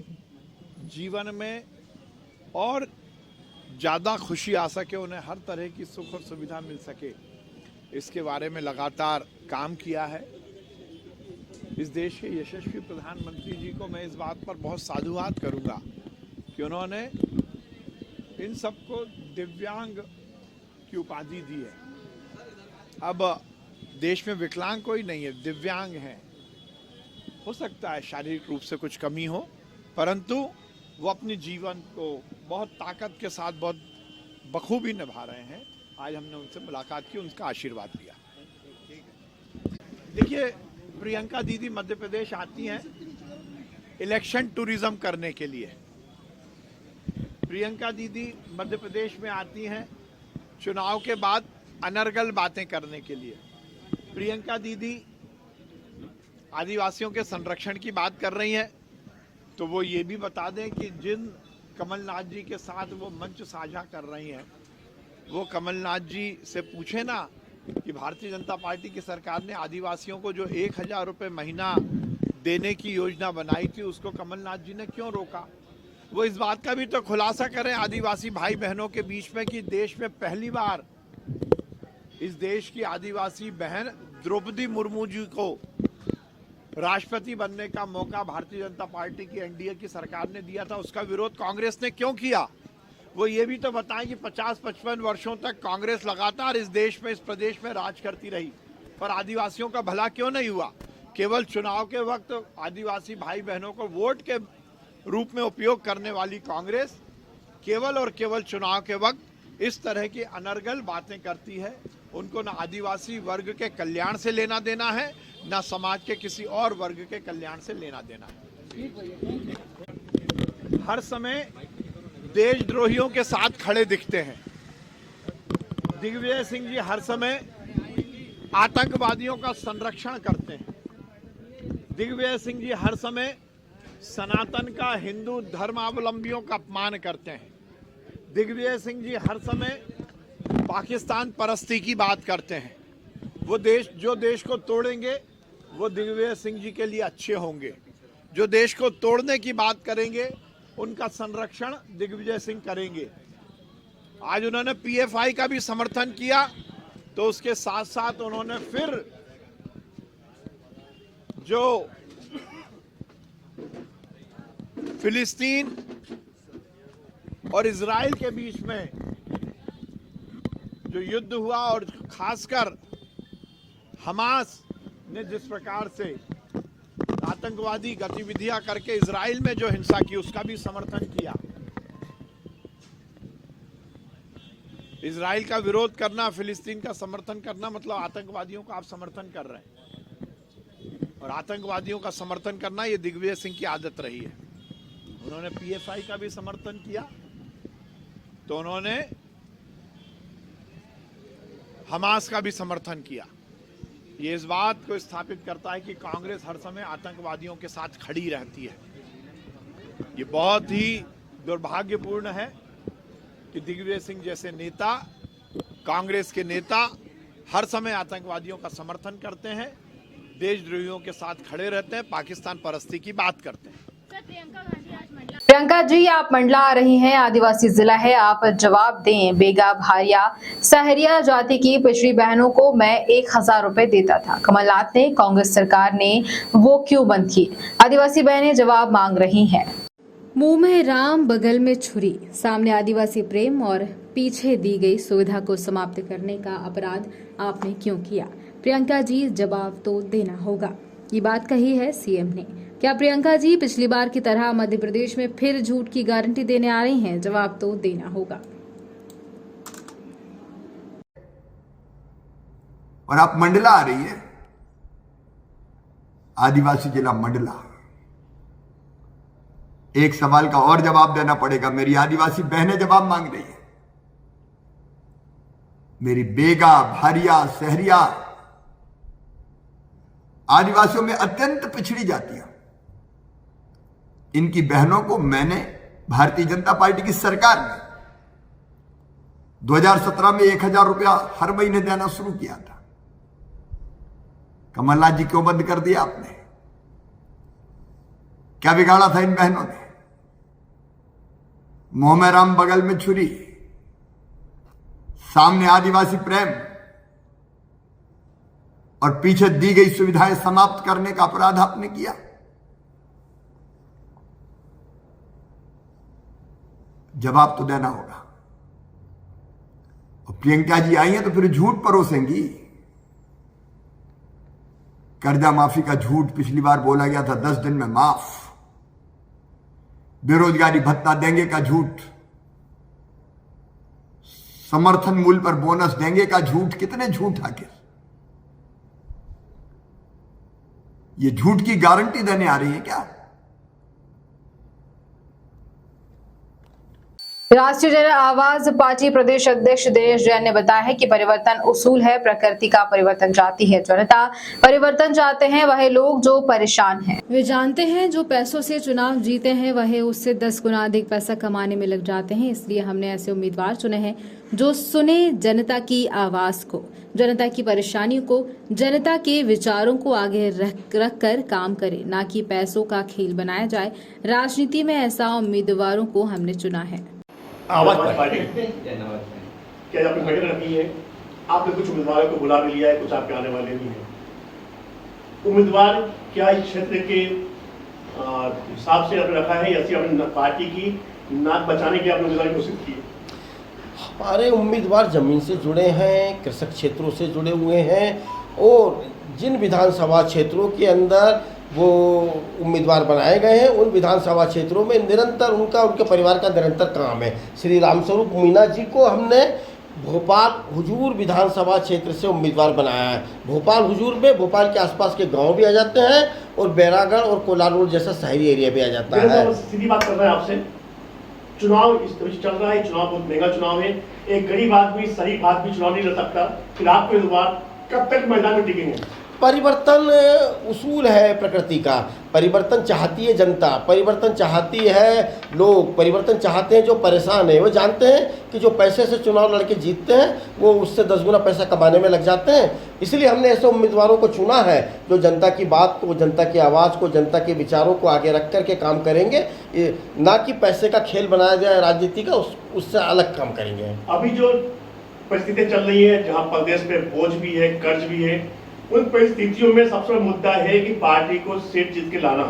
जीवन में और ज़्यादा खुशी आ सके, उन्हें हर तरह की सुख और सुविधा मिल सके, इसके बारे में लगातार काम किया है। इस देश के यशस्वी प्रधानमंत्री जी को मैं इस बात पर बहुत साधुवाद करूंगा कि उन्होंने इन सबको दिव्यांग की उपाधि दी है। अब देश में विकलांग कोई नहीं है, दिव्यांग हैं। हो सकता है शारीरिक रूप से कुछ कमी हो, परंतु वो अपने जीवन को बहुत ताकत के साथ बहुत बखूबी निभा रहे हैं। आज हमने उनसे मुलाकात की, उनका आशीर्वाद लिया। देखिए, प्रियंका दीदी मध्य प्रदेश आती हैं इलेक्शन टूरिज्म करने के लिए। प्रियंका दीदी मध्य प्रदेश में आती हैं चुनाव के बाद अनर्गल बातें करने के लिए। प्रियंका दीदी आदिवासियों के संरक्षण की बात कर रही हैं, तो वो ये भी बता दें कि जिन कमलनाथ जी के साथ वो मंच साझा कर रही हैं, वो कमलनाथ जी से पूछे ना कि भारतीय जनता पार्टी की सरकार ने आदिवासियों को जो 1000 रुपये महीना देने की योजना बनाई थी, उसको कमलनाथ जी ने क्यों रोका। वो इस बात का भी तो खुलासा करें आदिवासी भाई बहनों के बीच में कि देश में पहली बार इस देश की आदिवासी बहन द्रौपदी मुर्मू जी को राष्ट्रपति बनने का मौका भारतीय जनता पार्टी की एनडीए की सरकार ने दिया था, उसका विरोध कांग्रेस ने क्यों किया। वो ये भी तो बताएं कि 50-55 वर्षों तक कांग्रेस लगातार इस देश में, इस प्रदेश में राज करती रही, पर आदिवासियों का भला क्यों नहीं हुआ। केवल चुनाव के वक्त आदिवासी भाई बहनों को वोट के रूप में उपयोग करने वाली कांग्रेस केवल और केवल चुनाव के वक्त इस तरह की अनर्गल बातें करती है। उनको न आदिवासी वर्ग के कल्याण से लेना देना है, न समाज के किसी और वर्ग के कल्याण से लेना देना है। हर समय देशद्रोहियों के साथ खड़े दिखते हैं। दिग्विजय सिंह जी हर समय आतंकवादियों का संरक्षण करते हैं। दिग्विजय सिंह जी हर समय सनातन का, हिंदू धर्मावलंबियों का अपमान करते हैं। दिग्विजय सिंह जी हर समय पाकिस्तान परस्ती की बात करते हैं। वो जो देश को तोड़ेंगे वो दिग्विजय सिंह जी के लिए अच्छे होंगे। जो देश को तोड़ने की बात करेंगे उनका संरक्षण दिग्विजय सिंह करेंगे। आज उन्होंने पीएफआई का भी समर्थन किया, तो उसके साथ साथ उन्होंने फिर जो फिलिस्तीन और इजराइल के बीच में जो युद्ध हुआ और खासकर हमास ने जिस प्रकार से आतंकवादी गतिविधियां करके इजराइल में जो हिंसा की, उसका भी समर्थन किया। इजराइल का विरोध करना, फिलिस्तीन का समर्थन करना मतलब आतंकवादियों का आप समर्थन कर रहे हैं, और आतंकवादियों का समर्थन करना ये दिग्विजय सिंह की आदत रही है। उन्होंने पीएफआई का भी समर्थन किया, तो उन्होंने हमास का भी समर्थन किया। ये इस बात को स्थापित करता है कि कांग्रेस हर समय आतंकवादियों के साथ खड़ी रहती है। ये बहुत ही दुर्भाग्यपूर्ण है कि दिग्विजय सिंह जैसे नेता, कांग्रेस के नेता हर समय आतंकवादियों का समर्थन करते हैं, देशद्रोहियों के साथ खड़े रहते हैं, पाकिस्तान परस्ती की बात करते हैं। प्रियंका जी, आप मंडला आ रही हैं, आदिवासी जिला है, आप जवाब दें। बेगा, भारिया, सहरिया जाति की पिछड़ी बहनों को मैं 1000 रुपए देता था, कमलनाथ ने, कांग्रेस सरकार ने वो क्यों बंद की। आदिवासी बहनें जवाब मांग रही हैं। मुंह में राम, बगल में छुरी, सामने आदिवासी प्रेम और पीछे दी गई सुविधा को समाप्त करने का अपराध आपने क्यों किया। प्रियंका जी, जवाब तो देना होगा। ये बात कही है सीएम ने। क्या प्रियंका जी पिछली बार की तरह मध्य प्रदेश में फिर झूठ की गारंटी देने आ रही हैं? जवाब तो देना होगा। और आप मंडला आ रही है, आदिवासी जिला मंडला। एक सवाल का और जवाब देना पड़ेगा। मेरी आदिवासी बहनें जवाब मांग रही है। मेरी बेगा, भारिया, सहरिया, आदिवासियों में अत्यंत पिछड़ी जातियां, इनकी बहनों को मैंने भारतीय जनता पार्टी की सरकार में 2017 में 1000 रुपया हर महीने देना शुरू किया था। कमलनाथ जी क्यों बंद कर दिया आपने? क्या बिगाड़ा था इन बहनों ने? मुंह में राम, बगल में छुरी, सामने आदिवासी प्रेम और पीछे दी गई सुविधाएं समाप्त करने का अपराध आपने किया। जवाब तो देना होगा। और प्रियंका जी आई हैं तो फिर झूठ परोसेंगी। कर्जा माफी का झूठ पिछली बार बोला गया था 10 दिन में माफ। बेरोजगारी भत्ता देंगे का झूठ समर्थन मूल्य पर बोनस देंगे का झूठ, कितने झूठ आखिर? ये झूठ की गारंटी देने आ रही है क्या? राष्ट्रीय जन आवाज पार्टी प्रदेश अध्यक्ष दिनेश जैन ने बताया है कि परिवर्तन उसूल है, प्रकृति का परिवर्तन चाहती है जनता। परिवर्तन चाहते हैं वह लोग जो परेशान हैं। वे जानते हैं जो पैसों से चुनाव जीते हैं वह उससे 10 गुना अधिक पैसा कमाने में लग जाते हैं। इसलिए हमने ऐसे उम्मीदवार चुने हैं जो सुने जनता की आवाज को, जनता की परेशानियों को, जनता के विचारों को आगे रख कर काम करे, ना कि पैसों का खेल बनाया जाए। राजनीति में ऐसा उम्मीदवारों को हमने चुना है। आवाज पार्टी क्या आपने बैठक रखी है? आपने कुछ उम्मीदवारों को बुला भी लिया है, कुछ आपके आने वाले भी हैं। उम्मीदवार क्या इस क्षेत्र के हिसाब से आपने रखा है या सिर्फ अपनी पार्टी की नाक बचाने की आपने उम्मीदवार घोषित की है? हमारे उम्मीदवार जमीन से जुड़े हैं, कृषक क्षेत्रों से जुड़े हुए हैं और जिन विधानसभा क्षेत्रों के अंदर वो उम्मीदवार बनाए गए हैं उन विधानसभा क्षेत्रों में निरंतर उनके परिवार का निरंतर काम है। श्री रामस्वरूप मीणा जी को हमने भोपाल हुजूर विधानसभा क्षेत्र से उम्मीदवार बनाया है। भोपाल हुजूर में भोपाल के आसपास के गांव भी आ जाते हैं और बैरागढ़ और कोलार रोड जैसा शहरी एरिया भी आ जाता है। सीधी बात कर रहे हैं आपसे, चुनाव इस तरह चल रहा है, चुनाव बहुत महंगा चुनाव है, एक गरीब आदमी शरीफ आदमी चुनाव नहीं लड़ सकता, फिर आपके उम्मीदवार कब तक मैदान में टिकेंगे? परिवर्तन उसूल है प्रकृति का, परिवर्तन चाहती है जनता, परिवर्तन चाहती है लोग, परिवर्तन चाहते हैं जो परेशान है। वो जानते हैं कि जो पैसे से चुनाव लड़के जीतते हैं वो उससे 10 गुना पैसा कमाने में लग जाते हैं। इसलिए हमने ऐसे उम्मीदवारों को चुना है जो जनता की बात को, जनता की आवाज़ को, जनता के विचारों को आगे रख कर के काम करेंगे, ना कि पैसे का खेल बनाया जाए राजनीति का, उससे अलग काम करेंगे। अभी जो परिस्थितियाँ चल रही है जहाँ प्रदेश पे बोझ भी है, कर्ज भी है, उन परिस्थितियों में सबसे बड़ा मुद्दा है कि पार्टी को सीट जीत के लाना।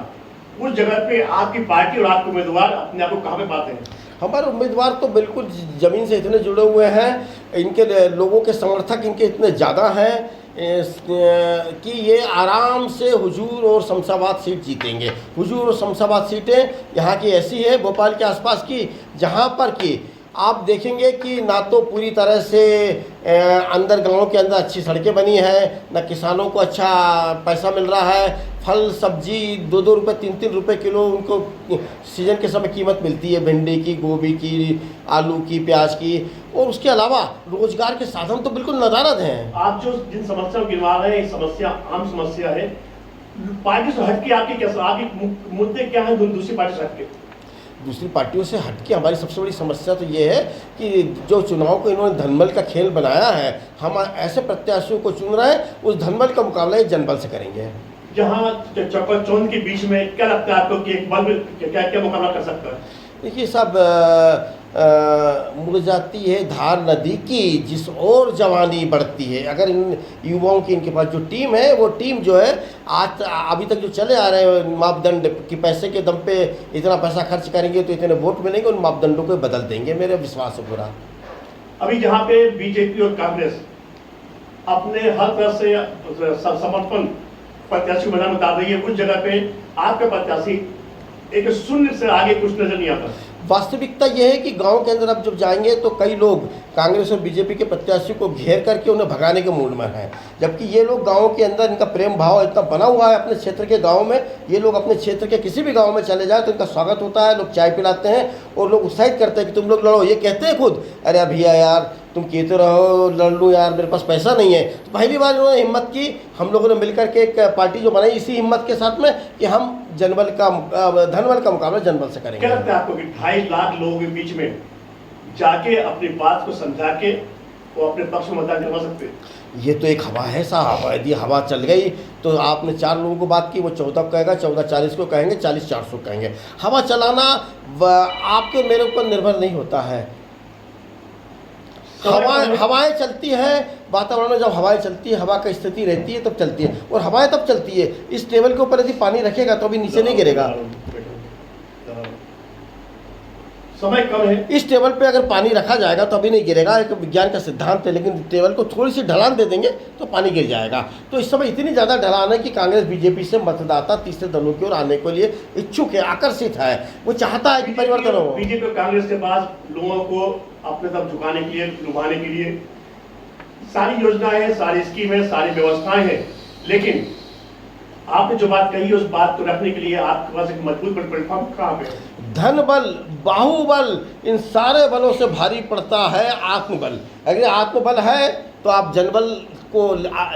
उस जगह पे आपकी पार्टी और आपके उम्मीदवार अपने आप को कहाँ पे पाते हैं? हमारे उम्मीदवार तो बिल्कुल ज़मीन से इतने जुड़े हुए हैं, इनके लोगों के समर्थक इनके इतने ज़्यादा हैं कि ये आराम से हुजूर और शमशाबाद सीट जीतेंगे। हुजूर और शमशाबाद सीटें यहाँ की ऐसी है भोपाल के आसपास की जहाँ पर कि आप देखेंगे कि ना तो पूरी तरह से अंदर गाँव के अंदर अच्छी सड़कें बनी हैं, ना किसानों को अच्छा पैसा मिल रहा है, फल सब्जी 2-2 रुपये 3-3 रुपये किलो उनको सीजन के समय कीमत मिलती है, भिंडी की, गोभी की, आलू की, प्याज की, और उसके अलावा रोजगार के साधन तो बिल्कुल नदारद हैं। आप जो जिन समस्याओं गिनवा रहे हैं, ये समस्या आम समस्या है, पार्टी से हटके आपके मुद्दे क्या है दूसरी पार्टी से हटके? दूसरी पार्टियों से हटके हमारी सबसे बड़ी समस्या तो ये है कि जो चुनाव को इन्होंने धनबल का खेल बनाया है, हम ऐसे प्रत्याशियों को चुन रहे हैं, उस धनबल का मुकाबला जनबल से करेंगे। जहाँ चौंध के बीच में क्या लगता है आपको कि एक बल क्या मुकाबला कर सकता है? देखिए साहब, मुरझाती है धार नदी की जिस और जवानी बढ़ती है। अगर इन युवाओं की इनके पास जो टीम है, वो टीम जो है आज अभी तक जो चले आ रहे हैं मापदंड कि पैसे के दम पे इतना पैसा खर्च करेंगे तो इतने वोट मिलेंगे, उन मापदंडों को बदल देंगे, मेरा विश्वास है पूरा। अभी जहाँ पे बीजेपी और कांग्रेस अपने हर तरह से समर्पण प्रत्याशी मैदान में डाल रही है, उस जगह पे आपके प्रत्याशी एक शून्य से आगे कुछ नजर नहीं आता। वास्तविकता यह है कि गांव के अंदर अब जब जाएंगे तो कई लोग कांग्रेस और बीजेपी के प्रत्याशी को घेर करके उन्हें भगाने के मूड में हैं, जबकि ये लोग गांव के अंदर इनका प्रेम भाव इतना बना हुआ है अपने क्षेत्र के गांव में। ये लोग अपने क्षेत्र के किसी भी गांव में चले जाए तो इनका स्वागत होता है, लोग चाय पिलाते हैं और लोग उत्साहित करते हैं कि तुम लोग लड़ो। ये कहते हैं खुद, अरे भैया यार तुम कहते रहो लड़ लूँ यार, मेरे पास पैसा नहीं है। तो पहली बार इन्होंने हिम्मत की, हम लोगों ने मिलकर के एक पार्टी जो बनाई इसी हिम्मत के साथ में कि हम धनबल का मुकाबला जनबल से करेंगे। क्या लगता है आपको कि 2.5 लाख लोगों के बीच में जाके अपनी बात को समझा के वो अपने पक्ष में मतदान करवा सकते हैं? ये तो एक हवा है साहब, यदि हवा चल गई तो आपने 4 लोगों को बात की, वो 14 कहेगा, 14 40 को कहेंगे, 40 400 कहेंगे। हवा चलाना आपके मेरे ऊपर निर्भर नहीं होता है। हवाएं चलती है वातावरण में, जब हवाएं चलती है, हवा का स्थिति रहती है तब चलती है, और हवाएं तब चलती है इस टेबल के ऊपर यदि पानी रखेगा तो अभी नीचे नहीं गिरेगा। समय कम है। इस टेबल पे अगर पानी रखा जाएगा तो अभी नहीं गिरेगा, एक विज्ञान का सिद्धांत है, लेकिन टेबल को थोड़ी सी ढलान दे देंगे तो पानी गिर जाएगा। तो इस समय इतनी ज़्यादा ढलान है कि कांग्रेस बीजेपी से मतदाता तीसरे दलों की ओर आने के लिए इच्छुक है, आकर्षित है, वो चाहता है कि परिवर्तन हो। बीजेपी और कांग्रेस के पास लोगों को अपने तरफ झुकाने के लिए, लुभाने के लिए सारी योजनाएं हैं, सारी स्कीम है, सारी व्यवस्थाएं हैं, लेकिन आपने जो बात कही उस बात को रखने के लिए आपके पास एक मजबूत प्लेटफॉर्म कहाँ पे है? धन बल, बाहुबल, इन सारे बलों से भारी पड़ता है आत्मबल। अगर आत्मबल है तो आप जनबल को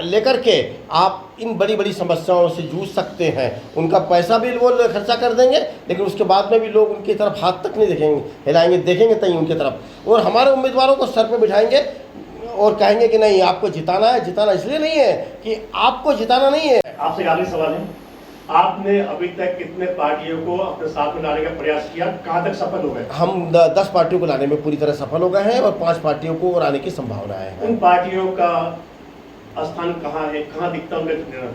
लेकर के आप इन बड़ी बड़ी समस्याओं से जूझ सकते हैं। उनका पैसा भी वो खर्चा कर देंगे, लेकिन उसके बाद में भी लोग उनकी तरफ हाथ तक नहीं देखेंगे, हिलाएंगे, देखेंगे तभी उनकी तरफ। और हमारे उम्मीदवारों को सर पे बिठाएंगे और कहेंगे कि नहीं, आपको जिताना है। जिताना इसलिए नहीं है कि आपको जिताना नहीं है। आपसे आखिरी सवाल है, आपने अभी तक कितने पार्टियों को अपने साथ में लाने का प्रयास किया, कहां तक सफल हो गए? हम 10 पार्टियों को लाने में पूरी तरह सफल हो गए हैं और 5 पार्टियों को और आने की संभावना है। उन पार्टियों का स्थान कहाँ है, कहाँ दिखता है,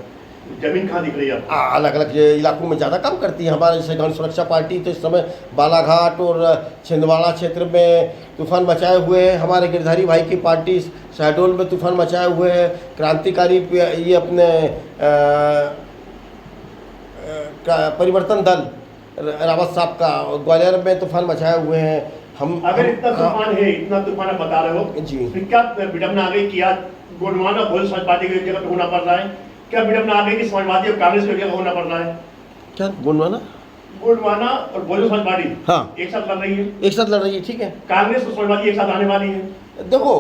जमीन कहाँ दिख रही है? अलग अलग इलाकों में ज़्यादा काम करती है। हमारे जैसे गण सुरक्षा पार्टी तो इस समय बालाघाट और छिंदवाड़ा क्षेत्र में तूफान मचाए हुए हैं। हमारे गिरधारी भाई की पार्टी शहडोल में तूफान मचाए हुए हैं। क्रांतिकारी ये अपने परिवर्तन दल रावत साहब का ग्वालियर में तूफान मचाए हुए हैं। हम अगर इतना तूफान है, इतना तूफान आप बता रहे हो जी, फिर क्या विडम्बना आ गई कि आज गोंडवाना बहुजन समाज पार्टी की जगह पे होना पड़ रहा है? क्या विडम्बना आ गई कि समाजवादी और कांग्रेस की जगह होना पड़ रहा है? क्या गोंडवाना और बहुजन समाज पार्टी हाँ एक साथ लड़ रही है, एक साथ लड़ रही है, ठीक है। कांग्रेस और समाजवादी एक साथ आने वाली है। देखो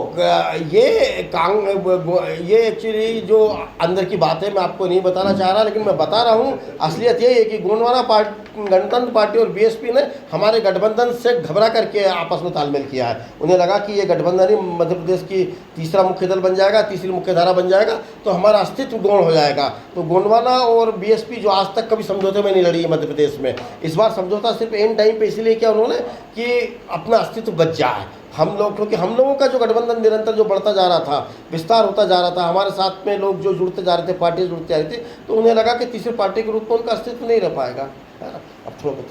ये एक्चुअली जो अंदर की बात है मैं आपको नहीं बताना चाह रहा, लेकिन मैं बता रहा हूँ। असलियत ये है कि गोंडवाना गणतंत्र पार्टी और बीएसपी ने हमारे गठबंधन से घबरा करके आपस में तालमेल किया है। उन्हें लगा कि ये गठबंधन ही मध्य प्रदेश की तीसरा मुख्य दल बन जाएगा, तीसरी मुख्य धारा बन जाएगा, तो हमारा अस्तित्व गौण हो जाएगा। तो गोंडवाना और बीएसपी जो आज तक कभी समझौते में नहीं लड़ी है मध्य प्रदेश में, इस बार समझौता सिर्फ एन टाइम पे इसलिए किया उन्होंने कि अपना अस्तित्व बच जाए। हम लोग, क्योंकि हम लोगों का जो गठबंधन निरंतर जो बढ़ता जा रहा था, विस्तार होता जा रहा था, हमारे साथ में लोग जो जुड़ते जा रहे थे, पार्टी जुड़ते जा रही थी, तो उन्हें लगा कि तीसरी पार्टी के रूप में उनका अस्तित्व नहीं रह पाएगा। अब थोड़ा बहुत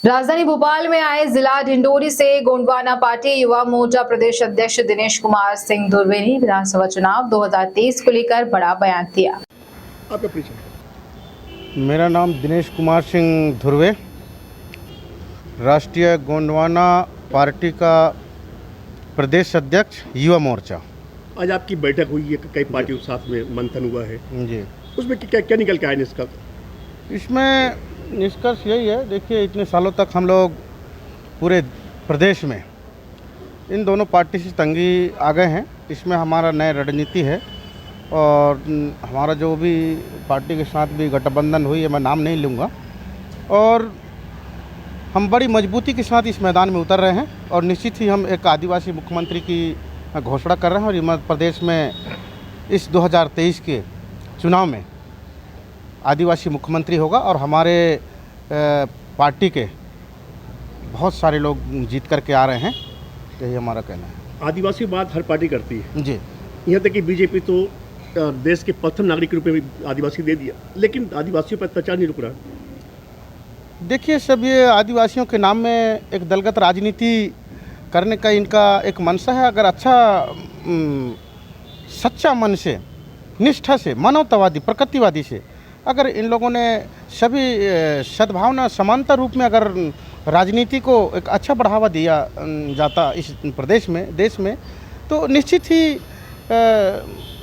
राजधानी भोपाल में आए जिला ढिंडोरी से गोंडवाना पार्टी युवा मोर्चा प्रदेश अध्यक्ष दिनेश कुमार सिंह धुर्वे ने विधानसभा चुनाव 2023 को लेकर बड़ा बयान दिया। आपका परिचय? मेरा नाम दिनेश कुमार सिंह धुर्वे, राष्ट्रीय गोंडवाना पार्टी का प्रदेश अध्यक्ष युवा मोर्चा। आज आपकी बैठक हुई है, कई पार्टियों के साथ में मंथन हुआ है जी, उसमें क्या क्या निकल के आए निष्कर्ष? इसमें निष्कर्ष यही है, देखिए इतने सालों तक हम लोग पूरे प्रदेश में इन दोनों पार्टी से तंगी आ गए हैं। इसमें हमारा नया रणनीति है और हमारा जो भी पार्टी के साथ भी गठबंधन हुई है, मैं नाम नहीं लूँगा, और हम बड़ी मजबूती के साथ इस मैदान में उतर रहे हैं और निश्चित ही हम एक आदिवासी मुख्यमंत्री की घोषणा कर रहे हैं। और मध्य प्रदेश में इस 2023 के चुनाव में आदिवासी मुख्यमंत्री होगा और हमारे पार्टी के बहुत सारे लोग जीत करके आ रहे हैं, यही हमारा कहना है। आदिवासी बात हर पार्टी करती है जी, यहाँ तक कि बीजेपी तो देश के प्रथम नागरिक के रूप में भी आदिवासी दे दिया, लेकिन आदिवासियों पर अत्याचार नहीं रुक रहा। देखिए सब ये आदिवासियों के नाम में एक दलगत राजनीति करने का इनका एक मंशा है। अगर अच्छा सच्चा मन से, निष्ठा से, मानवतावादी, प्रकृतिवादी से अगर इन लोगों ने सभी सद्भावना समानता रूप में अगर राजनीति को एक अच्छा बढ़ावा दिया जाता इस प्रदेश में, देश में, तो निश्चित ही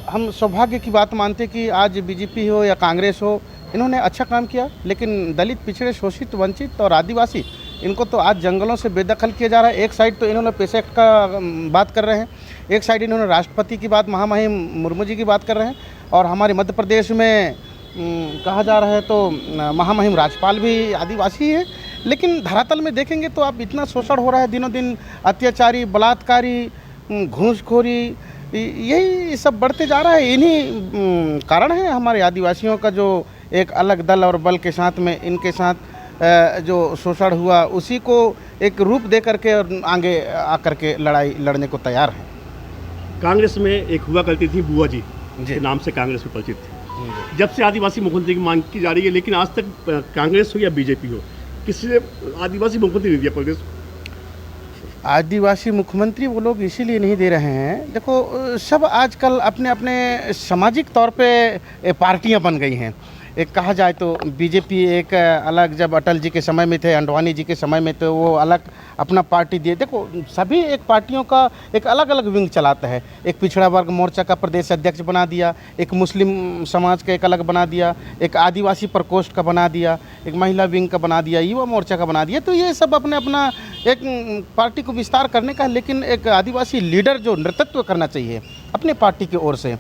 हम सौभाग्य की बात मानते कि आज बीजेपी हो या कांग्रेस हो, इन्होंने अच्छा काम किया। लेकिन दलित, पिछड़े, शोषित, वंचित और आदिवासी, इनको तो आज जंगलों से बेदखल किया जा रहा है। एक साइड तो इन्होंने पेश एक्ट का बात कर रहे हैं, एक साइड इन्होंने राष्ट्रपति की बात, महामहिम मुर्मू जी की बात कर रहे हैं, और हमारे मध्य प्रदेश में कहा जा रहा है तो महामहिम राज्यपाल भी आदिवासी है। लेकिन धरातल में देखेंगे तो आप इतना शोषण हो रहा है दिनों दिन, अत्याचारी, बलात्कारी, घूसखोरी, यही सब बढ़ते जा रहा है। इन्हीं कारण है हमारे आदिवासियों का जो एक अलग दल और बल के साथ में इनके साथ जो शोषण हुआ, उसी को एक रूप दे करके और आगे आकर के लड़ाई लड़ने को तैयार है। कांग्रेस में एक हुआ करती थी बुआ जी के नाम से कांग्रेस में परिचित थी। जब से आदिवासी मुख्यमंत्री की मांग की जा रही है, लेकिन आज तक कांग्रेस हो या बीजेपी हो, किसी ने आदिवासी मुख्यमंत्री नहीं दिया कांग्रेस को। आदिवासी मुख्यमंत्री वो लोग इसीलिए नहीं दे रहे हैं, देखो सब आजकल अपने अपने सामाजिक तौर पे पार्टियां बन गई हैं। एक कहा जाए तो बीजेपी एक अलग, जब अटल जी के समय में थे, अंडवानी जी के समय में, तो वो अलग अपना पार्टी दिए। देखो सभी एक पार्टियों का एक अलग अलग विंग चलाता है। एक पिछड़ा वर्ग मोर्चा का प्रदेश अध्यक्ष बना दिया, एक मुस्लिम समाज का एक अलग बना दिया, एक आदिवासी प्रकोष्ठ का बना दिया, एक महिला विंग का बना दिया, युवा मोर्चा का बना दिया। तो ये सब अपने अपना एक पार्टी को विस्तार करने का है, लेकिन एक आदिवासी लीडर जो नेतृत्व करना चाहिए अपने पार्टी की ओर से,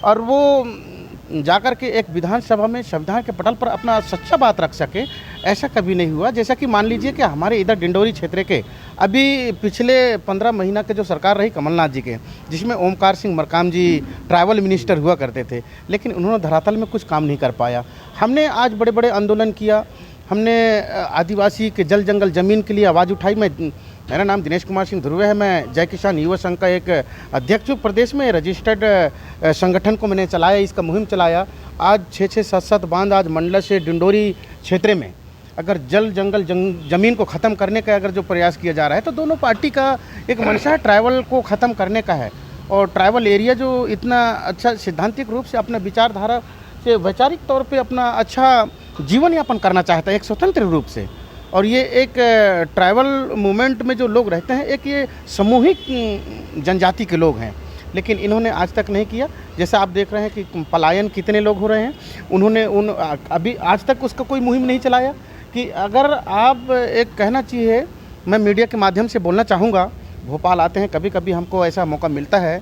और वो जाकर के एक विधानसभा में संविधान के पटल पर अपना सच्चा बात रख सके, ऐसा कभी नहीं हुआ। जैसा कि मान लीजिए कि हमारे इधर डिंडोरी क्षेत्र के अभी पिछले 15 महीना के जो सरकार रही कमलनाथ जी के, जिसमें ओमकार सिंह मरकाम जी ट्राइबल मिनिस्टर हुआ करते थे, लेकिन उन्होंने धरातल में कुछ काम नहीं कर पाया। हमने आज बड़े बड़े आंदोलन किया, हमने आदिवासी के जल जंगल ज़मीन के लिए आवाज़ उठाई। मेरा नाम दिनेश कुमार सिंह ध्रुवे है, मैं जय किसान युवा संघ का एक अध्यक्ष हूँ। प्रदेश में रजिस्टर्ड संगठन को मैंने चलाया, इसका मुहिम चलाया। आज 6-6, 7-7 बांध आज मंडला से डिंडोरी क्षेत्र में अगर जल जंगल ज़मीन को ख़त्म करने का अगर जो प्रयास किया जा रहा है, तो दोनों पार्टी का एक मंशा ट्राइबल को ख़त्म करने का है। और ट्राइबल एरिया जो इतना अच्छा सैद्धांतिक रूप से अपना विचारधारा से वैचारिक तौर पे अपना अच्छा जीवन यापन करना चाहता है एक स्वतंत्र रूप से। और ये एक ट्राइबल मूवमेंट में जो लोग रहते हैं, एक ये सामूहिक जनजाति के लोग हैं, लेकिन इन्होंने आज तक नहीं किया। जैसे आप देख रहे हैं कि पलायन कितने लोग हो रहे हैं, उन्होंने अभी आज तक उसका कोई मुहिम नहीं चलाया। कि अगर आप एक कहना चाहिए, मैं मीडिया के माध्यम से बोलना चाहूँगा, भोपाल आते हैं कभी कभी, हमको ऐसा मौका मिलता है